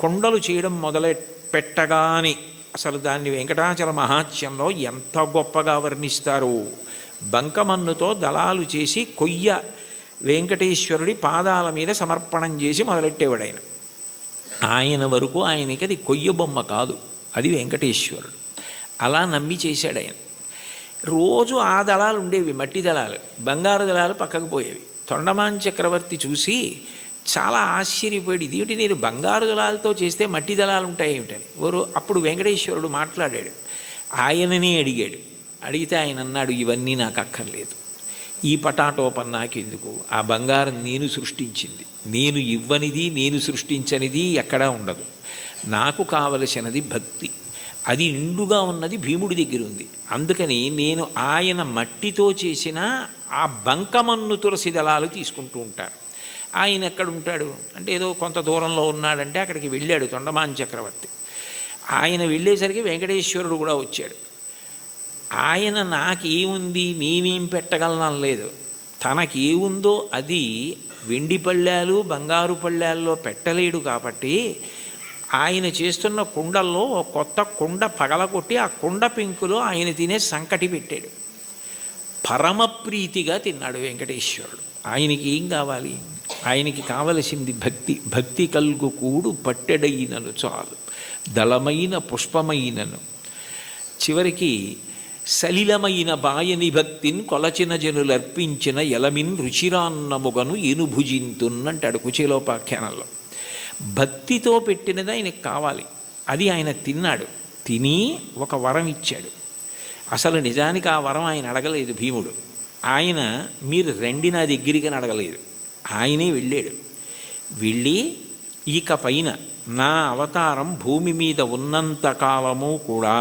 కొండలు చేయడం మొదలు పెట్టగానే అసలు దాన్ని వెంకటాచల మహాత్యంలో ఎంత గొప్పగా వర్ణిస్తారు. బంకమన్నుతో దళాలు చేసి కొయ్య వెంకటేశ్వరుడి పాదాల మీద సమర్పణం చేసి మొదలెట్టేవాడు ఆయన. ఆయన వరకు ఆయనకి అది కొయ్య బొమ్మ కాదు, అది వెంకటేశ్వరుడు. అలా నమ్మి చేశాడు ఆయన. రోజు ఆ దళాలు ఉండేవి, మట్టి దళాలు. బంగారు దళాలు పక్కకు పోయేవి. తొండమాన్ చక్రవర్తి చూసి చాలా ఆశ్చర్యపోయాడు, ఇదేమిటి నేను బంగారు దళాలతో చేస్తే మట్టి దళాలు ఉంటాయి ఏమిటని. అప్పుడు వెంకటేశ్వరుడు మాట్లాడాడు, ఆయననే అడిగాడు. అడిగితే ఆయన అన్నాడు, ఇవన్నీ నాకు అక్కర్లేదు, ఈ పటాటోపం నాకెందుకు, ఆ బంగారం నేను సృష్టించింది, నేను ఇవ్వనిది నేను సృష్టించనిది ఎక్కడా ఉండదు. నాకు కావలసినది భక్తి, అది నిండుగా ఉన్నది భీముడి దగ్గర ఉంది. అందుకని నేను ఆయన మట్టితో చేసిన ఆ బంకమన్ను తులసి దళాలు తీసుకుంటూ ఉంటాను. ఆయన ఎక్కడ ఉంటాడు అంటే ఏదో కొంత దూరంలో ఉన్నాడంటే అక్కడికి వెళ్ళాడు తొండమాన్ చక్రవర్తి. ఆయన వెళ్ళేసరికి వెంకటేశ్వరుడు కూడా వచ్చాడు. ఆయన నాకేముంది నేనేం పెట్టగలను లేదు, తనకేముందో అది వెండి పళ్ళాలు బంగారు పళ్ళాల్లో పెట్టలేడు. కాబట్టి ఆయన చేస్తున్న కుండల్లో కొత్త కుండ పగలగొట్టి ఆ కుండ పెంకులో ఆయన తినే సంకటి పెట్టాడు. పరమప్రీతిగా తిన్నాడు వెంకటేశ్వరుడు. ఆయనకి ఏం కావాలి? ఆయనకి కావలసింది భక్తి. భక్తి కల్గు కూడు పట్టెడైనను చాలు, దళమైన పుష్పమైనను. చివరికి సలిలమైన బాయని భక్తిని కొలచిన జనులర్పించిన ఎలమిన్ రుచిరాన్నముగను ఏనుభుజింతున్నంటాడు కుచేలోపాఖ్యానంలో. భక్తితో పెట్టినది ఆయనకు కావాలి, అది ఆయన తిన్నాడు. తిని ఒక వరం ఇచ్చాడు. అసలు నిజానికి ఆ వరం ఆయన అడగలేదు భీముడు. ఆయన మీరు రండి నా దగ్గరికి అడగలేదు, ఆయనే వెళ్ళాడు. వెళ్ళి ఇక పైన నా అవతారం భూమి మీద ఉన్నంత కాలము కూడా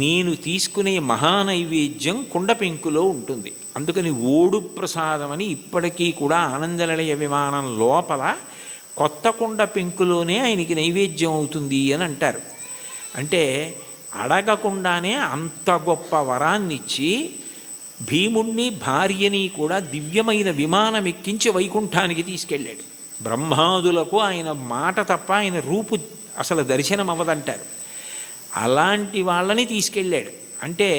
నేను తీసుకునే మహానైవేద్యం కుండ పెంకులో ఉంటుంది. అందుకని ఓడు ప్రసాదం అని ఇప్పటికీ కూడా ఆనందనిలయ విమానం లోపల కొత్త కుండ పెంకులోనే ఆయనకి నైవేద్యం అవుతుంది అని అంటారు. అంటే అడగకుండానే అంత గొప్ప వరాన్నిచ్చి భీముణ్ణి భార్యని కూడా దివ్యమైన విమానం ఎక్కించి వైకుంఠానికి తీసుకెళ్ళాడు. బ్రహ్మాదులకు ఆయన మాట తప్ప ఆయన రూపు అసలు దర్శనం అవ్వదంటారు. అలాంటి వాళ్ళని తీసుకెళ్ళాడు. అంటే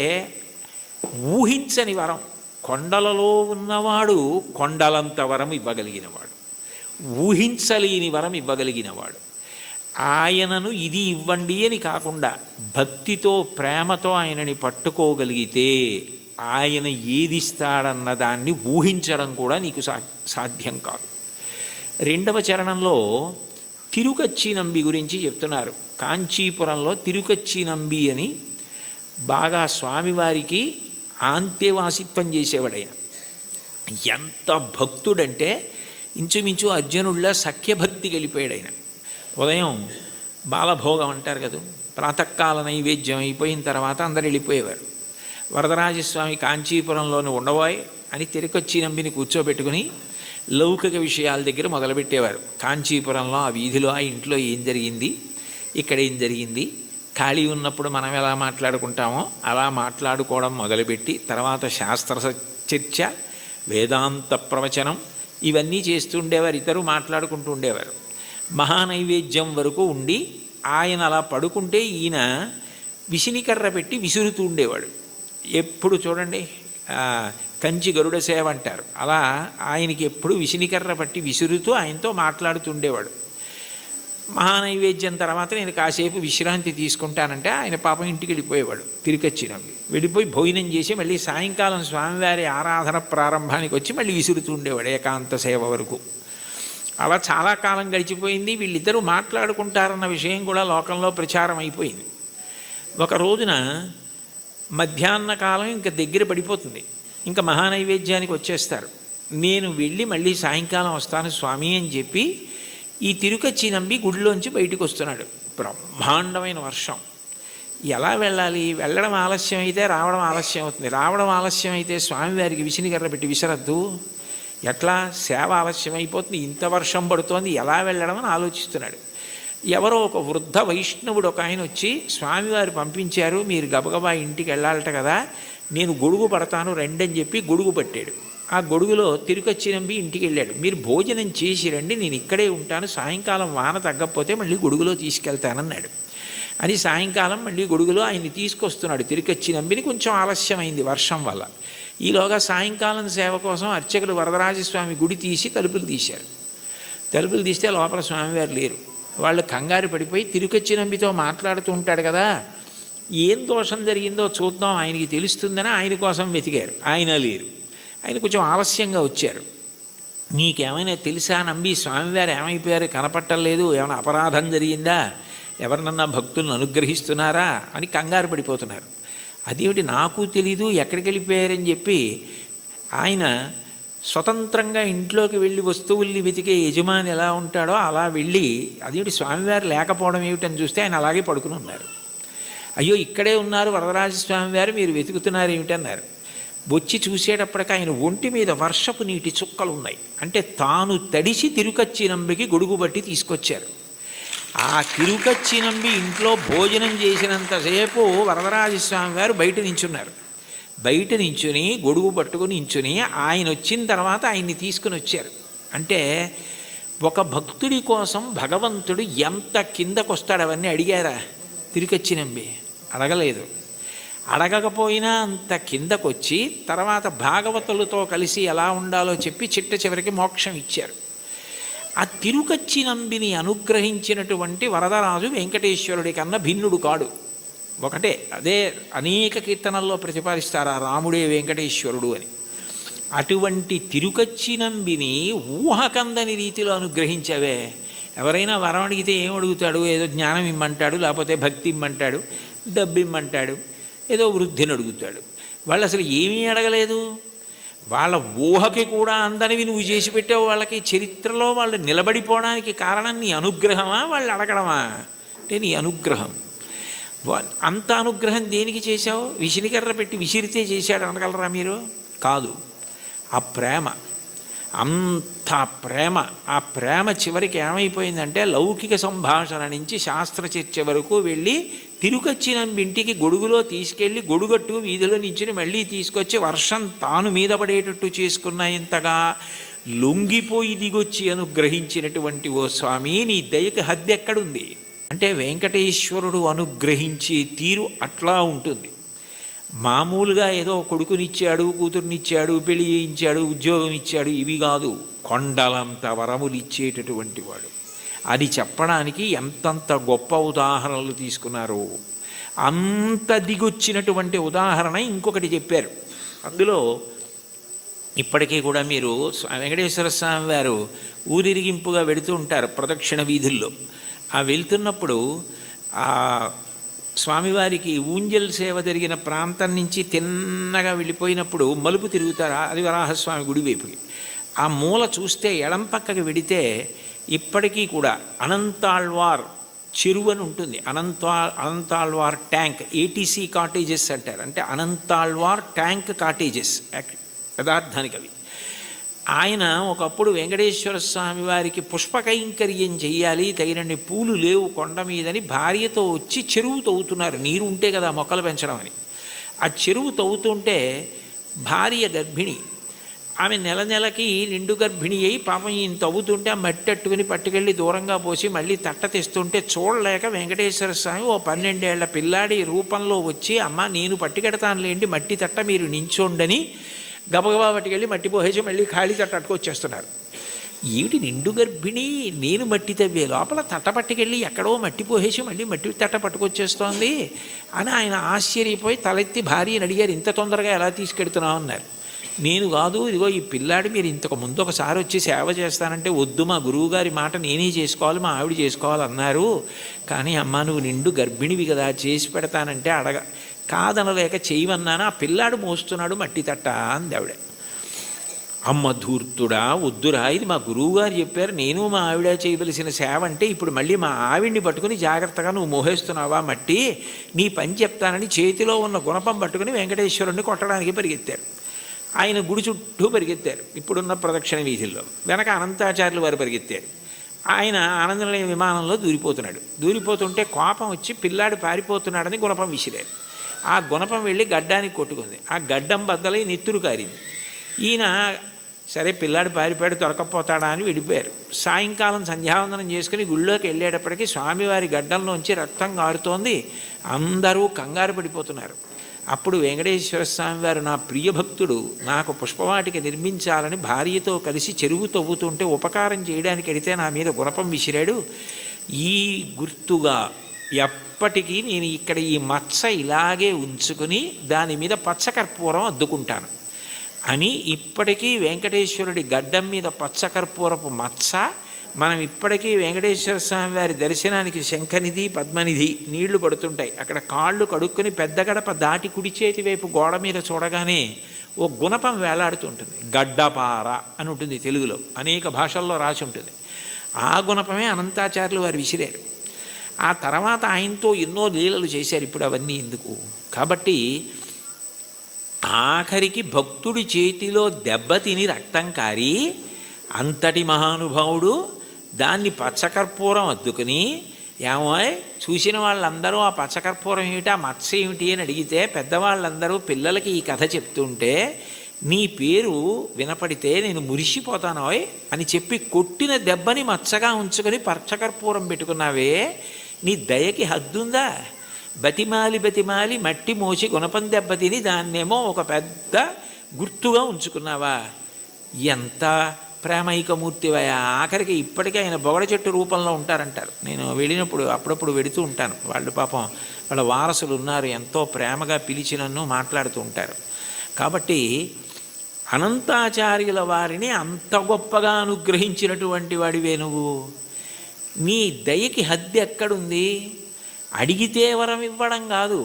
ఊహించని వరం. కొండలలో ఉన్నవాడు కొండలంత వరం ఇవ్వగలిగినవాడు, ఊహించలేని వరం ఇవ్వగలిగినవాడు. ఆయనను ఇది ఇవ్వండి అని కాకుండా భక్తితో ప్రేమతో ఆయనని పట్టుకోగలిగితే ఆయన ఏదిస్తాడన్న దాన్ని ఊహించడం కూడా నీకు సాధ్యం కాదు. రెండవ చరణంలో తిరుకచ్చినంబి గురించి చెప్తున్నారు. కాంచీపురంలో తిరుకచ్చినంబి అని బాగా స్వామివారికి ఆంతేవాసిత్వం చేసేవాడైన. ఎంత భక్తుడంటే ఇంచుమించు అర్జునుడిలా సఖ్యభక్తి గెలిపోయాడు ఆయన. ఉదయం బాలభోగం అంటారు కదా, ప్రాతకాల నైవేద్యం అయిపోయిన తర్వాత అందరు వెళ్ళిపోయేవారు. వరదరాజస్వామి కాంచీపురంలోని ఉండబోయ్ అని తిరుకొచ్చినంబిని కూర్చోబెట్టుకుని లౌకిక విషయాల దగ్గర మొదలుపెట్టేవారు. కాంచీపురంలో ఆ వీధిలో ఆ ఇంట్లో ఏం జరిగింది, ఇక్కడ ఏం జరిగింది, ఖాళీ ఉన్నప్పుడు మనం ఎలా మాట్లాడుకుంటామో అలా మాట్లాడుకోవడం మొదలుపెట్టి తర్వాత శాస్త్ర చర్చ, వేదాంత ప్రవచనం ఇవన్నీ చేస్తూ ఉండేవారు. ఇద్దరు మాట్లాడుకుంటూ ఉండేవారు. మహానైవేద్యం వరకు ఉండి ఆయన అలా పడుకుంటే ఈయన విసినికర్ర పెట్టి విసురుతూ ఉండేవాడు. ఎప్పుడు చూడండి కంచి గరుడ సేవ అంటారు, అలా ఆయనకి ఎప్పుడు విసినికర్ర పట్టి విసురుతూ ఆయనతో మాట్లాడుతుండేవాడు. మహానైవేద్యం తర్వాత నేను కాసేపు విశ్రాంతి తీసుకుంటానంటే ఆయన పాపం ఇంటికి వెళ్ళిపోయేవాడు. తిరిగొచ్చినవి వెళ్ళిపోయి భోజనం చేసి మళ్ళీ సాయంకాలం స్వామివారి ఆరాధన ప్రారంభానికి వచ్చి మళ్ళీ విసురుతూ ఉండేవాడు ఏకాంత సేవ వరకు. అలా చాలా కాలం గడిచిపోయింది. వీళ్ళిద్దరూ మాట్లాడుకుంటారన్న విషయం కూడా లోకంలో ప్రచారం అయిపోయింది. ఒక రోజున మధ్యాహ్న కాలం ఇంకా దగ్గర పడిపోతుంది, ఇంకా మహానైవేద్యానికి వచ్చేస్తారు. నేను వెళ్ళి మళ్ళీ సాయంకాలం వస్తాను స్వామి అని చెప్పి ఈ తిరుకచ్చి నంబి గుడిలోంచి బయటకు వస్తున్నాడు. బ్రహ్మాండమైన వర్షం. ఎలా వెళ్ళాలి? వెళ్ళడం ఆలస్యం అయితే రావడం ఆలస్యం అవుతుంది. రావడం ఆలస్యం అయితే స్వామివారికి విసినికర్ర పెట్టి విసరద్దు, ఎట్లా సేవ ఆలస్యం అయిపోతుంది, ఇంత వర్షం పడుతోంది, ఎలా వెళ్ళడం అని ఆలోచిస్తున్నాడు. ఎవరో ఒక వృద్ధ వైష్ణవుడు ఒక ఆయన వచ్చి, స్వామివారు పంపించారు, మీరు గబగబా ఇంటికి వెళ్ళాలట కదా, నేను గొడుగు పడతాను రెండని చెప్పి గొడుగు పట్టాడు. ఆ గొడుగులో తిరుకచ్చి నంబి ఇంటికి వెళ్ళాడు. మీరు భోజనం చేసి రండి, నేను ఇక్కడే ఉంటాను, సాయంకాలం వాన తగ్గకపోతే మళ్ళీ గొడుగులో తీసుకెళ్తానన్నాడు. అని సాయంకాలం మళ్ళీ గొడుగులో ఆయన్ని తీసుకొస్తున్నాడు తిరుకచ్చి నంబిని. కొంచెం ఆలస్యమైంది వర్షం వల్ల. ఈలోగా సాయంకాలం సేవ కోసం అర్చకులు వరదరాజస్వామి గుడి తీసి తలుపులు తీశారు. తలుపులు తీస్తే లోపల స్వామివారు లేరు. వాళ్ళు కంగారు పడిపోయి తిరుకచ్చి నంబితో మాట్లాడుతూ ఉంటాడు కదా, ఏం దోషం జరిగిందో చూద్దాం ఆయనకి తెలుస్తుందని ఆయన కోసం వెతికారు. ఆయన లేరు. ఆయన కొంచెం ఆలస్యంగా వచ్చారు. నీకేమైనా తెలుసా నంబి, స్వామివారు ఏమైపోయారు, కనపట్టలేదు, ఏమైనా అపరాధం జరిగిందా, ఎవరినన్నా భక్తులను అనుగ్రహిస్తున్నారా అని కంగారు పడిపోతున్నారు. అదేమిటి నాకు తెలీదు, ఎక్కడికి వెళ్ళిపోయారని చెప్పి ఆయన స్వతంత్రంగా ఇంట్లోకి వెళ్ళి వస్తువుల్ని వెతికే యజమాని ఎలా ఉంటాడో అలా వెళ్ళి, అదేమిటి స్వామివారు లేకపోవడం ఏమిటని చూస్తే ఆయన అలాగే పడుకుని ఉన్నారు. అయ్యో ఇక్కడే ఉన్నారు వరదరాజస్వామివారు, మీరు వెతుకుతున్నారు ఏమిటన్నారు. వచ్చి చూసేటప్పటికి ఆయన ఒంటి మీద వర్షపు నీటి చుక్కలు ఉన్నాయి. అంటే తాను తడిసి తిరుకచ్చి నంబికి గొడుగు బట్టి తీసుకొచ్చారు. ఆ తిరుకచ్చి నంబి ఇంట్లో భోజనం చేసినంతసేపు వరదరాజస్వామి వారు బయట నించున్నారు. బయట నించుని గొడుగు పట్టుకుని నించుని ఆయన వచ్చిన తర్వాత ఆయన్ని తీసుకుని వచ్చారు. అంటే ఒక భక్తుడి కోసం భగవంతుడు ఎంత కిందకొస్తాడు అవన్నీ అడిగారా తిరుకచ్చి నంబి? అడగలేదు. అడగకపోయినా అంత కిందకొచ్చి తర్వాత భాగవతులతో కలిసి ఎలా ఉండాలో చెప్పి చిట్ట చివరికి మోక్షం ఇచ్చారు. ఆ తిరుకచ్చి నంబిని అనుగ్రహించినటువంటి వరదరాజు వెంకటేశ్వరుడి కన్నా భిన్నుడు కాడు. ఒకటే, అదే అనేక కీర్తనల్లో ప్రతిపాదిస్తారు ఆ రాముడే వెంకటేశ్వరుడు అని. అటువంటి తిరుకచ్చి నంబిని ఊహకందని రీతిలో అనుగ్రహించవే. ఎవరైనా వరం అడిగితే ఏం అడుగుతాడు? ఏదో జ్ఞానం ఇమ్మంటాడు, లేకపోతే భక్తి ఇమ్మంటాడు, డబ్బు ఇమ్మంటాడు, ఏదో వృద్ధిని అడుగుతాడు. వాళ్ళు అసలు ఏమీ అడగలేదు. వాళ్ళ ఊహకి కూడా అందనివి నువ్వు చేసి పెట్టావు. వాళ్ళకి చరిత్రలో వాళ్ళు నిలబడిపోవడానికి కారణం నీ అనుగ్రహమా, వాళ్ళు అడగడమా? అంటే నీ అనుగ్రహం. అంత అనుగ్రహం దేనికి చేశావు? విసినికర్ర పెట్టి విసిరితే చేశాడు అనగలరా మీరు? కాదు. ఆ ప్రేమ, అంత ప్రేమ. ఆ ప్రేమ చివరికి ఏమైపోయిందంటే లౌకిక సంభాషణ నుంచి శాస్త్ర చర్చ వరకు వెళ్ళి తిరుకచ్చి నంబి ఇంటికి గొడుగులో తీసుకెళ్ళి గొడుగట్టు వీధిలో నుంచి మళ్ళీ తీసుకొచ్చి వర్షం తాను మీద పడేటట్టు చేసుకున్న ఇంతగా లొంగిపోయి దిగొచ్చి అనుగ్రహించినటువంటి ఓ స్వామి, నీ దయకి హద్దు ఎక్కడుంది? అంటే వెంకటేశ్వరుడు అనుగ్రహించే తీరు అట్లా ఉంటుంది. మామూలుగా ఏదో కొడుకునిచ్చాడు, కూతుర్నిచ్చాడు, పెళ్లి చేయించాడు, ఉద్యోగం ఇచ్చాడు, ఇవి కాదు. కొండలంత వరములు ఇచ్చేటటువంటి వాడు. అది చెప్పడానికి ఎంతంత గొప్ప ఉదాహరణలు తీసుకున్నారు. అంత దిగొచ్చినటువంటి ఉదాహరణ ఇంకొకటి చెప్పారు. అందులో ఇప్పటికీ కూడా మీరు వెంకటేశ్వర స్వామి వారు ఊరిరిగింపుగా వెడుతూ ఉంటారు ప్రదక్షిణ వీధుల్లో. ఆ వెళ్తున్నప్పుడు ఆ స్వామివారికి ఊంజల్ సేవ జరిగిన ప్రాంతం నుంచి తిన్నగా వెళ్ళిపోయినప్పుడు మలుపు తిరుగుతారు. అది వరాహస్వామి గుడి వైపుకి. ఆ మూల చూస్తే ఎడం పక్కకి వెడితే ఇప్పటికీ కూడా అనంతాళ్వార్ చెరువు అని ఉంటుంది. అనంతాళ్వార్ ట్యాంక్, ఏటీసీ కాటేజెస్ అంటారు. అంటే అనంతాళ్వార్ ట్యాంక్ కాటేజెస్ యథార్థానికి అవి. ఆయన ఒకప్పుడు వెంకటేశ్వర స్వామి వారికి పుష్పకైంకర్యం చెయ్యాలి, తగినన్ని పూలు లేవు కొండ మీదని భార్యతో వచ్చి చెరువు తవ్వుతున్నారు. నీరు ఉంటే కదా మొక్కలు పెంచడం అని. ఆ చెరువు తవ్వుతుంటే భార్య గర్భిణి, ఆమె నెల నెలకి నిండు గర్భిణి అయి పాపం ఈయన తవ్వుతుంటే ఆ మట్టి అట్టుకుని పట్టుకెళ్ళి దూరంగా పోసి మళ్ళీ తట్ట తెస్తుంటే చూడలేక వెంకటేశ్వర స్వామి ఓ 12 ఏళ్ల పిల్లాడి రూపంలో వచ్చి, అమ్మ నేను పట్టుకెడతానులేండి మట్టి తట్ట మీరు నించోండని గబగబా పట్టుకెళ్ళి మట్టి పోసేసి మళ్ళీ ఖాళీ తట్ట అట్టుకొచ్చేస్తున్నారు. ఏమిటి నిండు గర్భిణి, నేను మట్టి తవ్వే లోపల తట్ట పట్టుకెళ్ళి ఎక్కడో మట్టి పోసేసి మళ్ళీ మట్టి తట్ట పట్టుకొచ్చేస్తోంది అని ఆయన ఆశ్చర్యపోయి తలెత్తి భార్యని అడిగారు, ఇంత తొందరగా ఎలా తీసుకెడుతున్నావు అన్నారు. నేను కాదు, ఇదిగో ఈ పిల్లాడు మీరు ఇంతకు ముందు ఒకసారి వచ్చి సేవ చేస్తానంటే వద్దు, మా గురువుగారి మాట నేనే చేసుకోవాలి, మా ఆవిడ చేసుకోవాలన్నారు. కానీ అమ్మ నువ్వు నిండు గర్భిణివి కదా, చేసి పెడతానంటే కాదనలేక చేయమన్నాను, ఆ పిల్లాడు మోస్తున్నాడు మట్టి తట్ట అంది ఆవిడ. అమ్మ ధూర్తుడా, వద్దురా, ఇది మా గురువుగారు చెప్పారు, నేను మా ఆవిడ చేయవలసిన సేవ అంటే ఇప్పుడు మళ్ళీ మా ఆవిడ్ని పట్టుకుని జాగ్రత్తగా నువ్వు మోహేస్తున్నావా మట్టి, నీ పని చెప్తానని చేతిలో ఉన్న గుణపం పట్టుకుని వెంకటేశ్వరుణ్ణి కొట్టడానికి పరిగెత్తారు. ఆయన గుడి చుట్టూ పరిగెత్తారు, ఇప్పుడున్న ప్రదక్షిణ వీధుల్లో. వెనక అనంతాచార్యులు వారు పరిగెత్తారు. ఆయన ఆనందనిలయ విమానంలో దూరిపోతుంటే కోపం వచ్చి పిల్లాడు పారిపోతున్నాడని గుణపం విసిరారు. ఆ గుణపం వెళ్ళి గడ్డానికి కొట్టుకుంది. ఆ గడ్డం బద్దలై నెత్తురు కారింది. ఈయన సరే పిల్లాడు పారిపోయాడు, దొరకపోతాడా అని వెళ్ళిపోయారు. సాయంకాలం సంధ్యావందనం చేసుకుని గుళ్ళోకి వెళ్ళేటప్పటికీ స్వామివారి గడ్డంలోంచి రక్తం కారుతోంది. అందరూ కంగారు పడిపోతున్నారు. అప్పుడు వెంకటేశ్వర స్వామి వారు, నా ప్రియభక్తుడు నాకు పుష్పవాటిక నిర్మించాలని భార్యతో కలిసి చెరువు తవ్వుతుంటే ఉపకారం చేయడానికి వెడితే నా మీద గుణపం విసిరాడు. ఈ గుర్తుగా ఎప్పటికీ నేను ఇక్కడ ఈ మచ్చ ఇలాగే ఉంచుకుని దాని మీద పచ్చకర్పూరం అద్దుకుంటాను అని ఇప్పటికీ వెంకటేశ్వరుడి గడ్డం మీద పచ్చకర్పూరపు మచ్చ. మనం ఇప్పటికీ వెంకటేశ్వర స్వామి వారి దర్శనానికి శంఖనిధి పద్మనిధి నీళ్లు పడుతుంటాయి. అక్కడ కాళ్ళు కడుక్కొని పెద్ద గడప దాటి కుడి చేతి వైపు గోడ మీద చూడగానే ఓ గుణపం వేలాడుతుంటుంది. గడ్డపార అని ఉంటుంది తెలుగులో, అనేక భాషల్లో రాసి ఉంటుంది. ఆ గుణపమే అనంతాచార్యులు వారు విసిరారు. ఆ తర్వాత ఆయనతో ఎన్నో లీలలు చేశారు. ఇప్పుడు అవన్నీ ఎందుకు కాబట్టి ఆఖరికి భక్తుడి చేతిలో దెబ్బతిని రక్తం కారి అంతటి మహానుభావుడు దాన్ని పచ్చకర్పూరం అద్దుకుని, ఏమో చూసిన వాళ్ళందరూ ఆ పచ్చకర్పూరం ఏమిటి, ఆ మత్స ఏమిటి అని అడిగితే పెద్దవాళ్ళందరూ పిల్లలకి ఈ కథ చెప్తుంటే నీ పేరు వినపడితే నేను మురిసిపోతానోయ్ అని చెప్పి కొట్టిన దెబ్బని మచ్చగా ఉంచుకొని పచ్చకర్పూరం పెట్టుకున్నావే, నీ దయకి హద్దుందా? బతిమాలి మట్టి మోసి గుణపం దెబ్బతిని దాన్నేమో ఒక పెద్ద గుర్తుగా ఉంచుకున్నావా? ఎంత ప్రేమైకమూర్తివయా! ఆఖరికి ఇప్పటికీ ఆయన బొగడ చెట్టు రూపంలో ఉంటారంటారు. నేను వెళ్ళినప్పుడు అప్పుడప్పుడు వెడుతూ ఉంటాను. వాళ్ళు పాపం వాళ్ళ వారసులు ఉన్నారు, ఎంతో ప్రేమగా పిలిచి నన్ను మాట్లాడుతూ ఉంటారు. కాబట్టి అనంతాచార్యుల వారిని అంత గొప్పగా అనుగ్రహించినటువంటి వాడివే నువ్వు. నీ దయకి హద్దు ఎక్కడుంది? అడిగితే వరం ఇవ్వడం కాదు,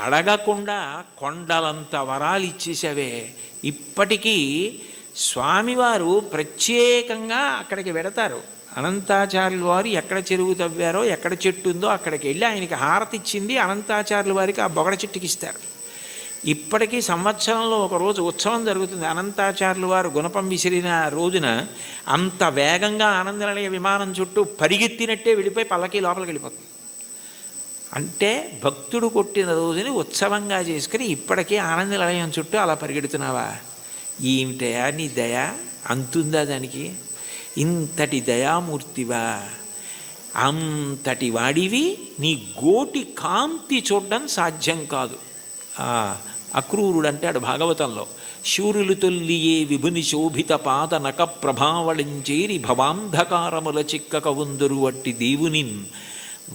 అడగకుండా కొండలంత వరాలు ఇచ్చేసావే. ఇప్పటికీ స్వామివారు ప్రత్యేకంగా అక్కడికి వెడతారు. అనంతాచార్యుల వారు ఎక్కడ చెరువు తవ్వారో, ఎక్కడ చెట్టు ఉందో అక్కడికి వెళ్ళి ఆయనకి హారతి ఇచ్చింది అనంతాచార్యుల వారికి ఆ బొగడ చెట్టుకి ఇస్తారు. ఇప్పటికీ సంవత్సరంలో ఒక రోజు ఉత్సవం జరుగుతుంది. అనంతాచార్యుల వారు గుణపం విసిరిన రోజున అంత వేగంగా ఆనందనిలయ విమానం చుట్టూ పరిగెత్తినట్టే వెళ్ళిపోయి పల్లకి లోపలికి వెళ్ళిపోతుంది. అంటే భక్తుడు కొట్టిన రోజుని ఉత్సవంగా చేసుకుని ఇప్పటికీ ఆనందనిలయం చుట్టూ అలా పరిగెడుతున్నావా? ఏమిటయా నీ దయ, అంతుందా దానికి? ఇంతటి దయామూర్తివా, అంతటి వాడివి, నీ గోటి కాంతి చూడడం సాధ్యం కాదు. అక్రూరుడు అంటాడు భాగవతంలో, శూరులు తొల్లియే విభుని శోభిత పాద నక ప్రభావళించేరి భవాంధకారముల చిక్కక ఉందురు వట్టి దేవునిన్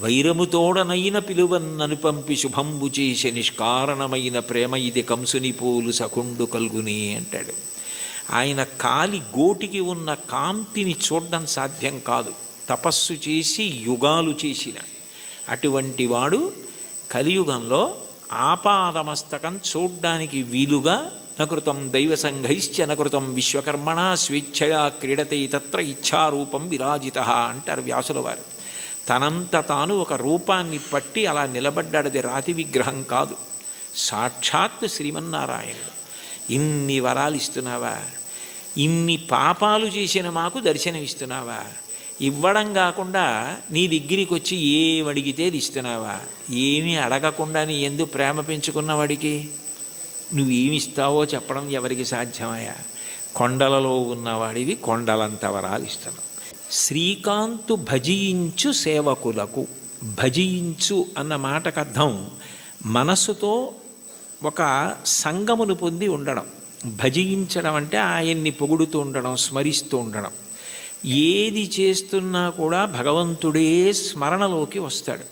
వైరముతోడనైన పిలువన్నను పంపి శుభంబు చేసే నిష్కారణమైన ప్రేమ ఇది కంసుని పోలు సకుండు కల్గుని అంటాడు. ఆయన కాలి గోటికి ఉన్న కాంతిని చూడడం సాధ్యం కాదు, తపస్సు చేసి యుగాలు చేసిన అటువంటి వాడు కలియుగంలో ఆపాదమస్తకం చూడ్డానికి వీలుగా నకృతం దైవ సంఘైశ్చ నకృతం విశ్వకర్మణ స్వేచ్ఛయా క్రీడతే తత్ర ఇచ్ఛారూపం విరాజిత అంటారు వ్యాసుల వారు. తనంత తాను ఒక రూపాన్ని పట్టి అలా నిలబడ్డాడది రాతి విగ్రహం కాదు, సాక్షాత్ శ్రీమన్నారాయణుడు. ఇన్ని వరాలు ఇస్తున్నావా? ఇన్ని పాపాలు చేసిన మాకు దర్శనమిస్తున్నావా? ఇవ్వడం కాకుండా నీ దగ్గరికి వచ్చి ఏమడిగితే అది ఇస్తున్నావా? ఏమీ అడగకుండా నీ ఎందు ప్రేమ పెంచుకున్న వాడికి నువ్వేమిస్తావో చెప్పడం ఎవరికి సాధ్యమయ్యా? కొండలలో ఉన్నవాడివి కొండలంత వరాలు ఇస్తున్నావు. శ్రీకాంతు భజించు సేవకులకు. భజించు అన్న మాటకు అర్థం మనస్సుతో ఒక సంగమును పొంది ఉండడం. భజించడం అంటే ఆయన్ని పొగుడుతూ ఉండడం, స్మరిస్తూ ఉండడం. ఏది చేస్తున్నా కూడా భగవంతుడే స్మరణలోకి వస్తాడు.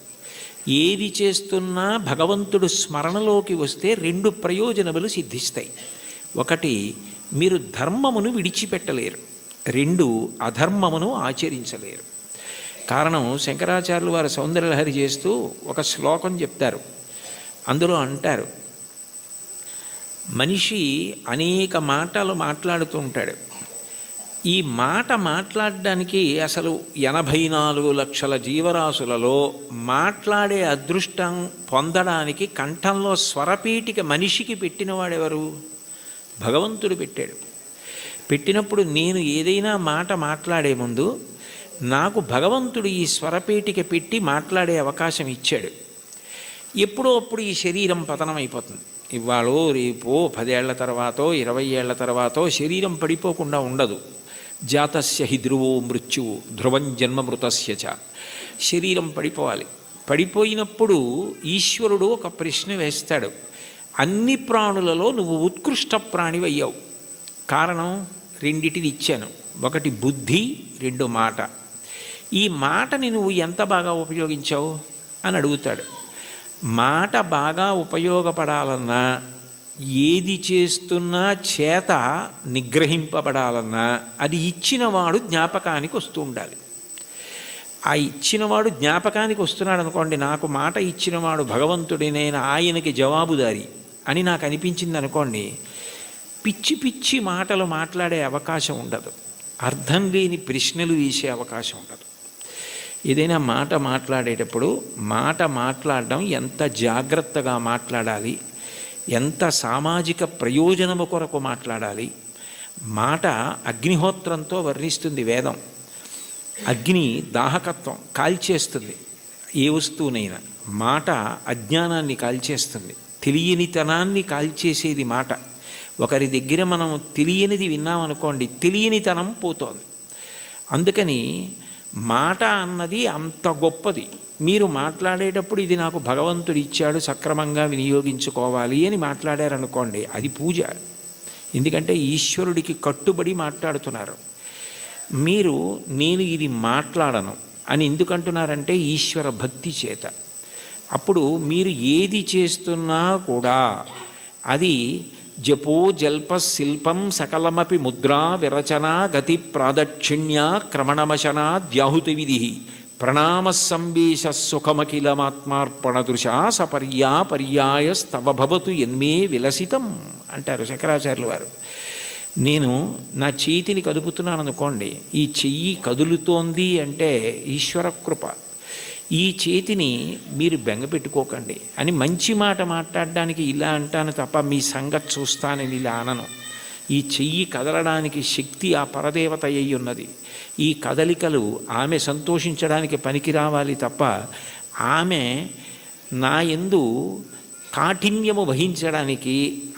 ఏది చేస్తున్నా భగవంతుడు స్మరణలోకి వస్తే 2 ప్రయోజనములు సిద్ధిస్తాయి. ఒకటి, మీరు ధర్మమును విడిచిపెట్టలేరు. 2, అధర్మమును ఆచరించలేరు. కారణం, శంకరాచార్యులు వారు సౌందర్యలహరి చేస్తూ ఒక శ్లోకం చెప్తారు. అందులో అంటారు, మనిషి అనేక మాటలు మాట్లాడుతూ ఉంటాడు. ఈ మాట మాట్లాడడానికి అసలు 84 లక్షల జీవరాశులలో మాట్లాడే అదృష్టం పొందడానికి కంఠంలో స్వరపీఠిక మనిషికి పెట్టినవాడెవరు? భగవంతుడు పెట్టాడు. పెట్టినప్పుడు నేను ఏదైనా మాట మాట్లాడే ముందు నాకు భగవంతుడు ఈ స్వరపేటిక పెట్టి మాట్లాడే అవకాశం ఇచ్చాడు. ఎప్పుడో అప్పుడు ఈ శరీరం పతనం అయిపోతుంది. ఇవాళో రేపో 10 ఏళ్ల తర్వాతో 20 ఏళ్ల తర్వాతో శరీరం పడిపోకుండా ఉండదు. జాతస్య హి ధ్రువో మృత్యువు ధ్రువం జన్మమృతస్య చ. శరీరం పడిపోవాలి. పడిపోయినప్పుడు ఈశ్వరుడు ఒక ప్రశ్న వేస్తాడు, అన్ని ప్రాణులలో నువ్వు ఉత్కృష్ట ప్రాణివయ్యావు. కారణం, 2 ఇచ్చాను. ఒకటి బుద్ధి, 2 మాట. ఈ మాటని నువ్వు ఎంత బాగా ఉపయోగించావు అని అడుగుతాడు. మాట బాగా ఉపయోగపడాలన్నా, ఏది చేస్తున్నా చేత నిగ్రహింపబడాలన్నా అది ఇచ్చినవాడు జ్ఞాపకానికి వస్తూ ఉండాలి. ఆ ఇచ్చినవాడు జ్ఞాపకానికి వస్తున్నాడు అనుకోండి, నాకు మాట ఇచ్చినవాడు భగవంతుడే, నేను ఆయనకి జవాబుదారి అని నాకు అనిపించింది అనుకోండి, పిచ్చి పిచ్చి మాటలు మాట్లాడే అవకాశం ఉండదు. అర్థం లేని ప్రశ్నలు వేసే అవకాశం ఉండదు. ఏదైనా మాట మాట్లాడేటప్పుడు మాట మాట్లాడడం ఎంత జాగ్రత్తగా మాట్లాడాలి, ఎంత సామాజిక ప్రయోజనము కొరకు మాట్లాడాలి. మాట అగ్నిహోత్రంతో వర్ణిస్తుంది వేదం. అగ్ని దాహకత్వం కాల్చేస్తుంది ఏ వస్తువునైనా. మాట అజ్ఞానాన్ని కాల్చేస్తుంది, తెలియనితనాన్ని కాల్చేసేది మాట. ఒకరి దగ్గర మనం తెలియనిది విన్నామనుకోండి, తెలియనితనం పోతోంది. అందుకని మాట అన్నది అంత గొప్పది. మీరు మాట్లాడేటప్పుడు ఇది నాకు భగవంతుడు ఇచ్చాడు, సక్రమంగా వినియోగించుకోవాలి అని మాట్లాడారనుకోండి, అది పూజ. ఎందుకంటే ఈశ్వరుడికి కట్టుబడి మాట్లాడుతున్నారు. మీరు నేను ఇది మాట్లాడను అని ఎందుకంటున్నారంటే ఈశ్వర భక్తి చేత. అప్పుడు మీరు ఏది చేస్తున్నా కూడా అది జపో జల్ప శిల్పం సకలమపి ముద్రా విరచన గతి ప్రాదక్షిణ్య క్రమణమశనా ద్యాహుతి విధి ప్రణామ సంవేశ సుఖమఖిలమాత్మార్పణదృశ సపర్యా పర్యాయస్తవ భవతు ఎన్మే విలసితం అంటారు శంకరాచార్యులు వారు. నేను నా చేతిని కదుపుతున్నాను అనుకోండి, ఈ చెయ్యి కదులుతోంది అంటే ఈశ్వర కృప. ఈ చేతిని మీరు బెంగపెట్టుకోకండి అని మంచి మాట మాట్లాడడానికి ఇలా అంటాను తప్ప మీ సంగతి చూస్తానని ఇలా అనను. ఈ చెయ్యి కదలడానికి శక్తి ఆ పరదేవత అయి ఉన్నది. ఈ కదలికలు ఆమె సంతోషించడానికి పనికి రావాలి తప్ప ఆమె నా యందు కాఠిన్యము వహించడానికి,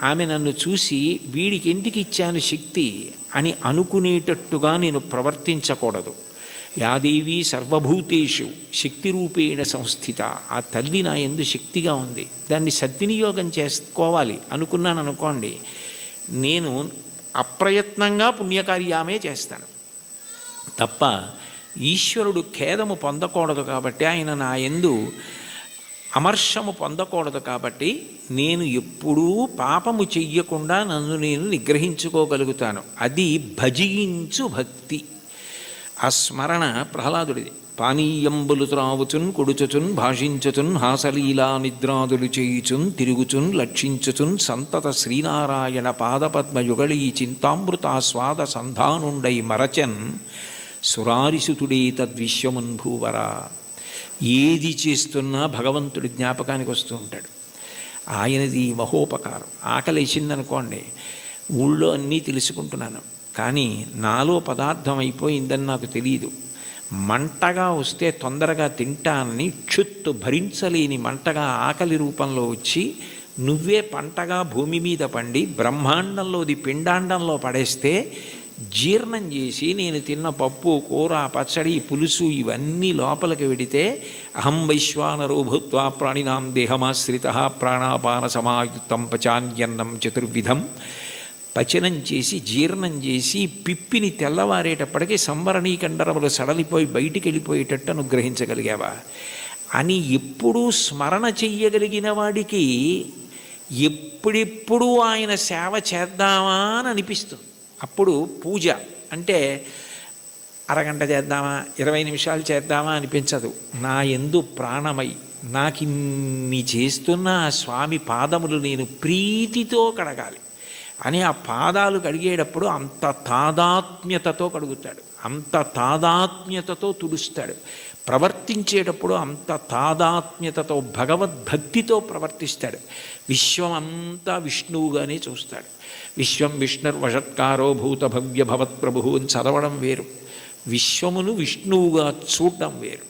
ఆమె నన్ను చూసి వీడికి ఎందుకు ఇచ్చాను శక్తి అని అనుకునేటట్టుగా నేను ప్రవర్తించకూడదు. యాదేవి సర్వభూతేషు శక్తి రూపేణ సంస్థిత. ఆ తల్లి నా యందు శక్తిగా ఉంది, దాన్ని సద్వినియోగం చేసుకోవాలి అనుకున్నాను అనుకోండి, నేను అప్రయత్నంగా పుణ్యకార్యామే చేస్తాను తప్ప ఈశ్వరుడు ఖేదము పొందకూడదు. కాబట్టి ఆయన నా యందు అమర్షము పొందకూడదు. కాబట్టి నేను ఎప్పుడూ పాపము చెయ్యకుండా నన్ను నేను నిగ్రహించుకోగలుగుతాను. అది భజించు భక్తి. ఆ స్మరణ ప్రహ్లాదుడిది. పానీయంబులు త్రావుచున్ కొడుచుచున్ భాషించుచున్ హాసలీలా నిద్రాదులు చేయుచున్ తిరుగుచున్ లక్షించుచున్ సంతత శ్రీనారాయణ పాదపద్మయుగళీ చింతామృతాస్వాద సంధానుండై మరచన్ సురారిసుతుడే తద్విశ్వమున్ భూవరా. ఏది చేస్తున్నా భగవంతుడి జ్ఞాపకానికి వస్తూ ఉంటాడు. ఆయనది మహోపకారం. ఆకలేసిందనుకోండి, ఊళ్ళో అన్నీ తెలుసుకుంటున్నాను, కానీ నాలో పదార్థం అయిపోయిందని నాకు తెలియదు. మంటగా వస్తే తొందరగా తింటానని క్షుత్తు భరించలేని మంటగా ఆకలి రూపంలో వచ్చి నువ్వే పంటగా భూమి మీద పండి బ్రహ్మాండంలోది పిండాండంలో పడేస్తే జీర్ణం చేసి నేను తిన్న పప్పు కూర పచ్చడి పులుసు ఇవన్నీ లోపలికి వెడితే అహం వైశ్వానరో భూత్వా ప్రాణినాం దేహమాశ్రిత ప్రాణాపాన సమాయుక్తం పచాన్యన్నం చతుర్విధం పచనం చేసి జీర్ణం చేసి పిప్పిని తెల్లవారేటప్పటికీ సంవరణీకండరములు సడలిపోయి బయటికి వెళ్ళిపోయేటట్టు అనుగ్రహించగలిగావా అని ఎప్పుడూ స్మరణ చెయ్యగలిగిన వాడికి ఎప్పుడెప్పుడు ఆయన సేవ చేద్దామా అని అనిపిస్తుంది. అప్పుడు పూజ అంటే అరగంట చేద్దామా 20 నిమిషాలు చేద్దామా అనిపించదు. నా యందు ప్రాణమై నాకిన్ని చేస్తున్న ఆ స్వామి పాదములు నేను ప్రీతితో కడగాలి అని ఆ పాదాలు కడిగేటప్పుడు అంత తాదాత్మ్యతతో కడుగుతాడు, అంత తాదాత్మ్యతతో తుడుస్తాడు. ప్రవర్తించేటప్పుడు అంత తాదాత్మ్యతతో భగవద్భక్తితో ప్రవర్తిస్తాడు. విశ్వమంతా విష్ణువుగానే చూస్తాడు. విశ్వం విష్ణుర్వషత్కారో భూత భవ్య భవత్ప్రభు అని చదవడం వేరు, విశ్వమును విష్ణువుగా చూడడం వేరు.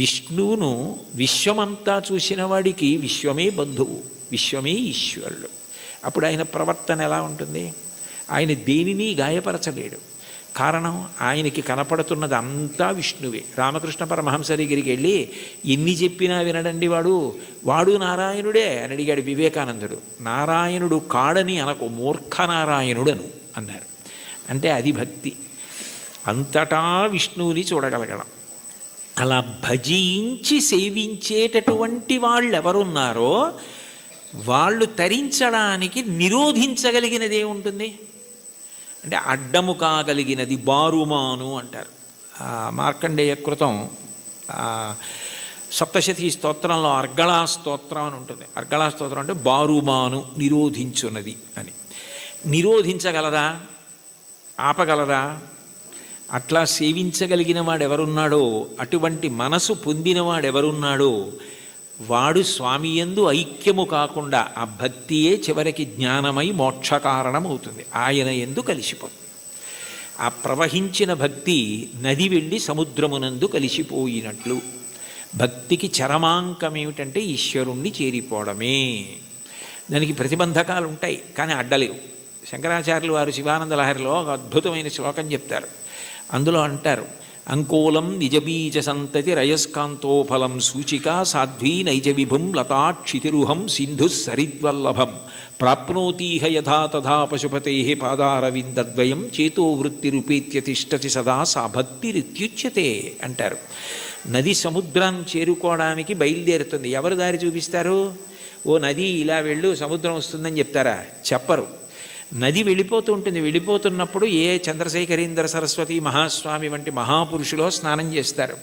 విష్ణువును విశ్వమంతా చూసిన వాడికి విశ్వమే బంధువు, విశ్వమే ఈశ్వరుడు. అప్పుడు ఆయన ప్రవర్తన ఎలా ఉంటుంది? ఆయన దేనిని గాయపరచలేడు. కారణం ఆయనకి కనపడుతున్నది అంతా విష్ణువే. రామకృష్ణ పరమహంస దగ్గరికి వెళ్ళి ఎన్ని చెప్పినా వినడండి వాడు నారాయణుడే అని అడిగాడు వివేకానందుడు. నారాయణుడు కాడని అనకు, మూర్ఖ నారాయణుడను అన్నారు. అంటే అది భక్తి, అంతటా విష్ణువుని చూడగలగడం. అలా భజించి సేవించేటటువంటి వాళ్ళు ఎవరున్నారో వాళ్ళు తరించడానికి నిరోధించగలిగినది ఏముంటుంది అంటే అడ్డము కాగలిగినది బారుమాను అంటారు. మార్కండేయ కృతం సప్తశతి స్తోత్రంలో అర్గళా స్తోత్రం అని ఉంటుంది. అర్గళా స్తోత్రం అంటే బారుమాను నిరోధించున్నది అని. నిరోధించగలదా? ఆపగలదా? అట్లా సేవించగలిగిన వాడెవరున్నాడో, అటువంటి మనసు పొందినవాడెవరున్నాడో వాడు స్వామి యందు ఐక్యము కాకుండా ఆ భక్తియే చివరికి జ్ఞానమై మోక్ష కారణమవుతుంది. ఆయన యందు కలిసిపోతుంది. ఆ ప్రవహించిన భక్తి నది వెళ్ళి సముద్రమునందు కలిసిపోయినట్లు. భక్తికి చరమాంకం ఏమిటంటే ఈశ్వరుణ్ణి చేరిపోవడమే. దానికి ప్రతిబంధకాలు ఉంటాయి కానీ అడ్డలేవు. శంకరాచార్యులు వారు శివానంద లహరిలో ఒక అద్భుతమైన శ్లోకం చెప్తారు. అందులో అంటారు, అంకోలం నిజబీజ సంతతి రయస్కాంతోఫలం సూచిక సాధ్వీ నైజ విభుం లతాక్షితిరుహం సింధు సరిద్వల్లభం ప్రాప్నోతీహ యథా తథా పశుపతే పాదారవిందద్వయం చేతో వృత్తిరుపేత్య తిష్టతి సదా సా భక్తిరిత్యుచ్యతే అంటారు. నది సముద్రాన్ని చేరుకోవడానికి బయలుదేరుతుంది. ఎవరు దారి చూపిస్తారు? ఓ నది ఇలా వెళ్ళు సముద్రం వస్తుందని చెప్తారా? చెప్పరు. నది వెళ్ళిపోతూ ఉంటుంది. వెళ్ళిపోతున్నప్పుడు ఏ చంద్రశేఖరేంద్ర సరస్వతి మహాస్వామి వంటి మహాపురుషులో స్నానం చేస్తారు.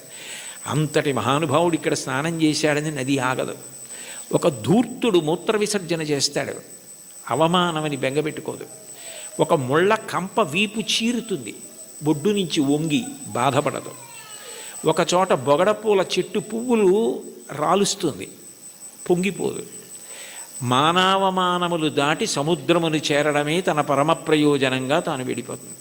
అంతటి మహానుభావుడు ఇక్కడ స్నానం చేశాడని నది ఆగదు. ఒక ధూర్తుడు మూత్ర విసర్జన చేస్తాడు, అవమానమని బెంగపెట్టుకోదు. ఒక ముళ్ళ కంప వీపు చీరుతుంది, బొడ్డు నుంచి వంగి బాధపడదు. ఒక చోట బొగడపూల చెట్టు పువ్వులు రాలుస్తుంది, పొంగిపోదు. మానవమానములు దాటి సముద్రమును చేరడమే తన పరమ ప్రయోజనంగా తాను వెళ్ళిపోతుంది.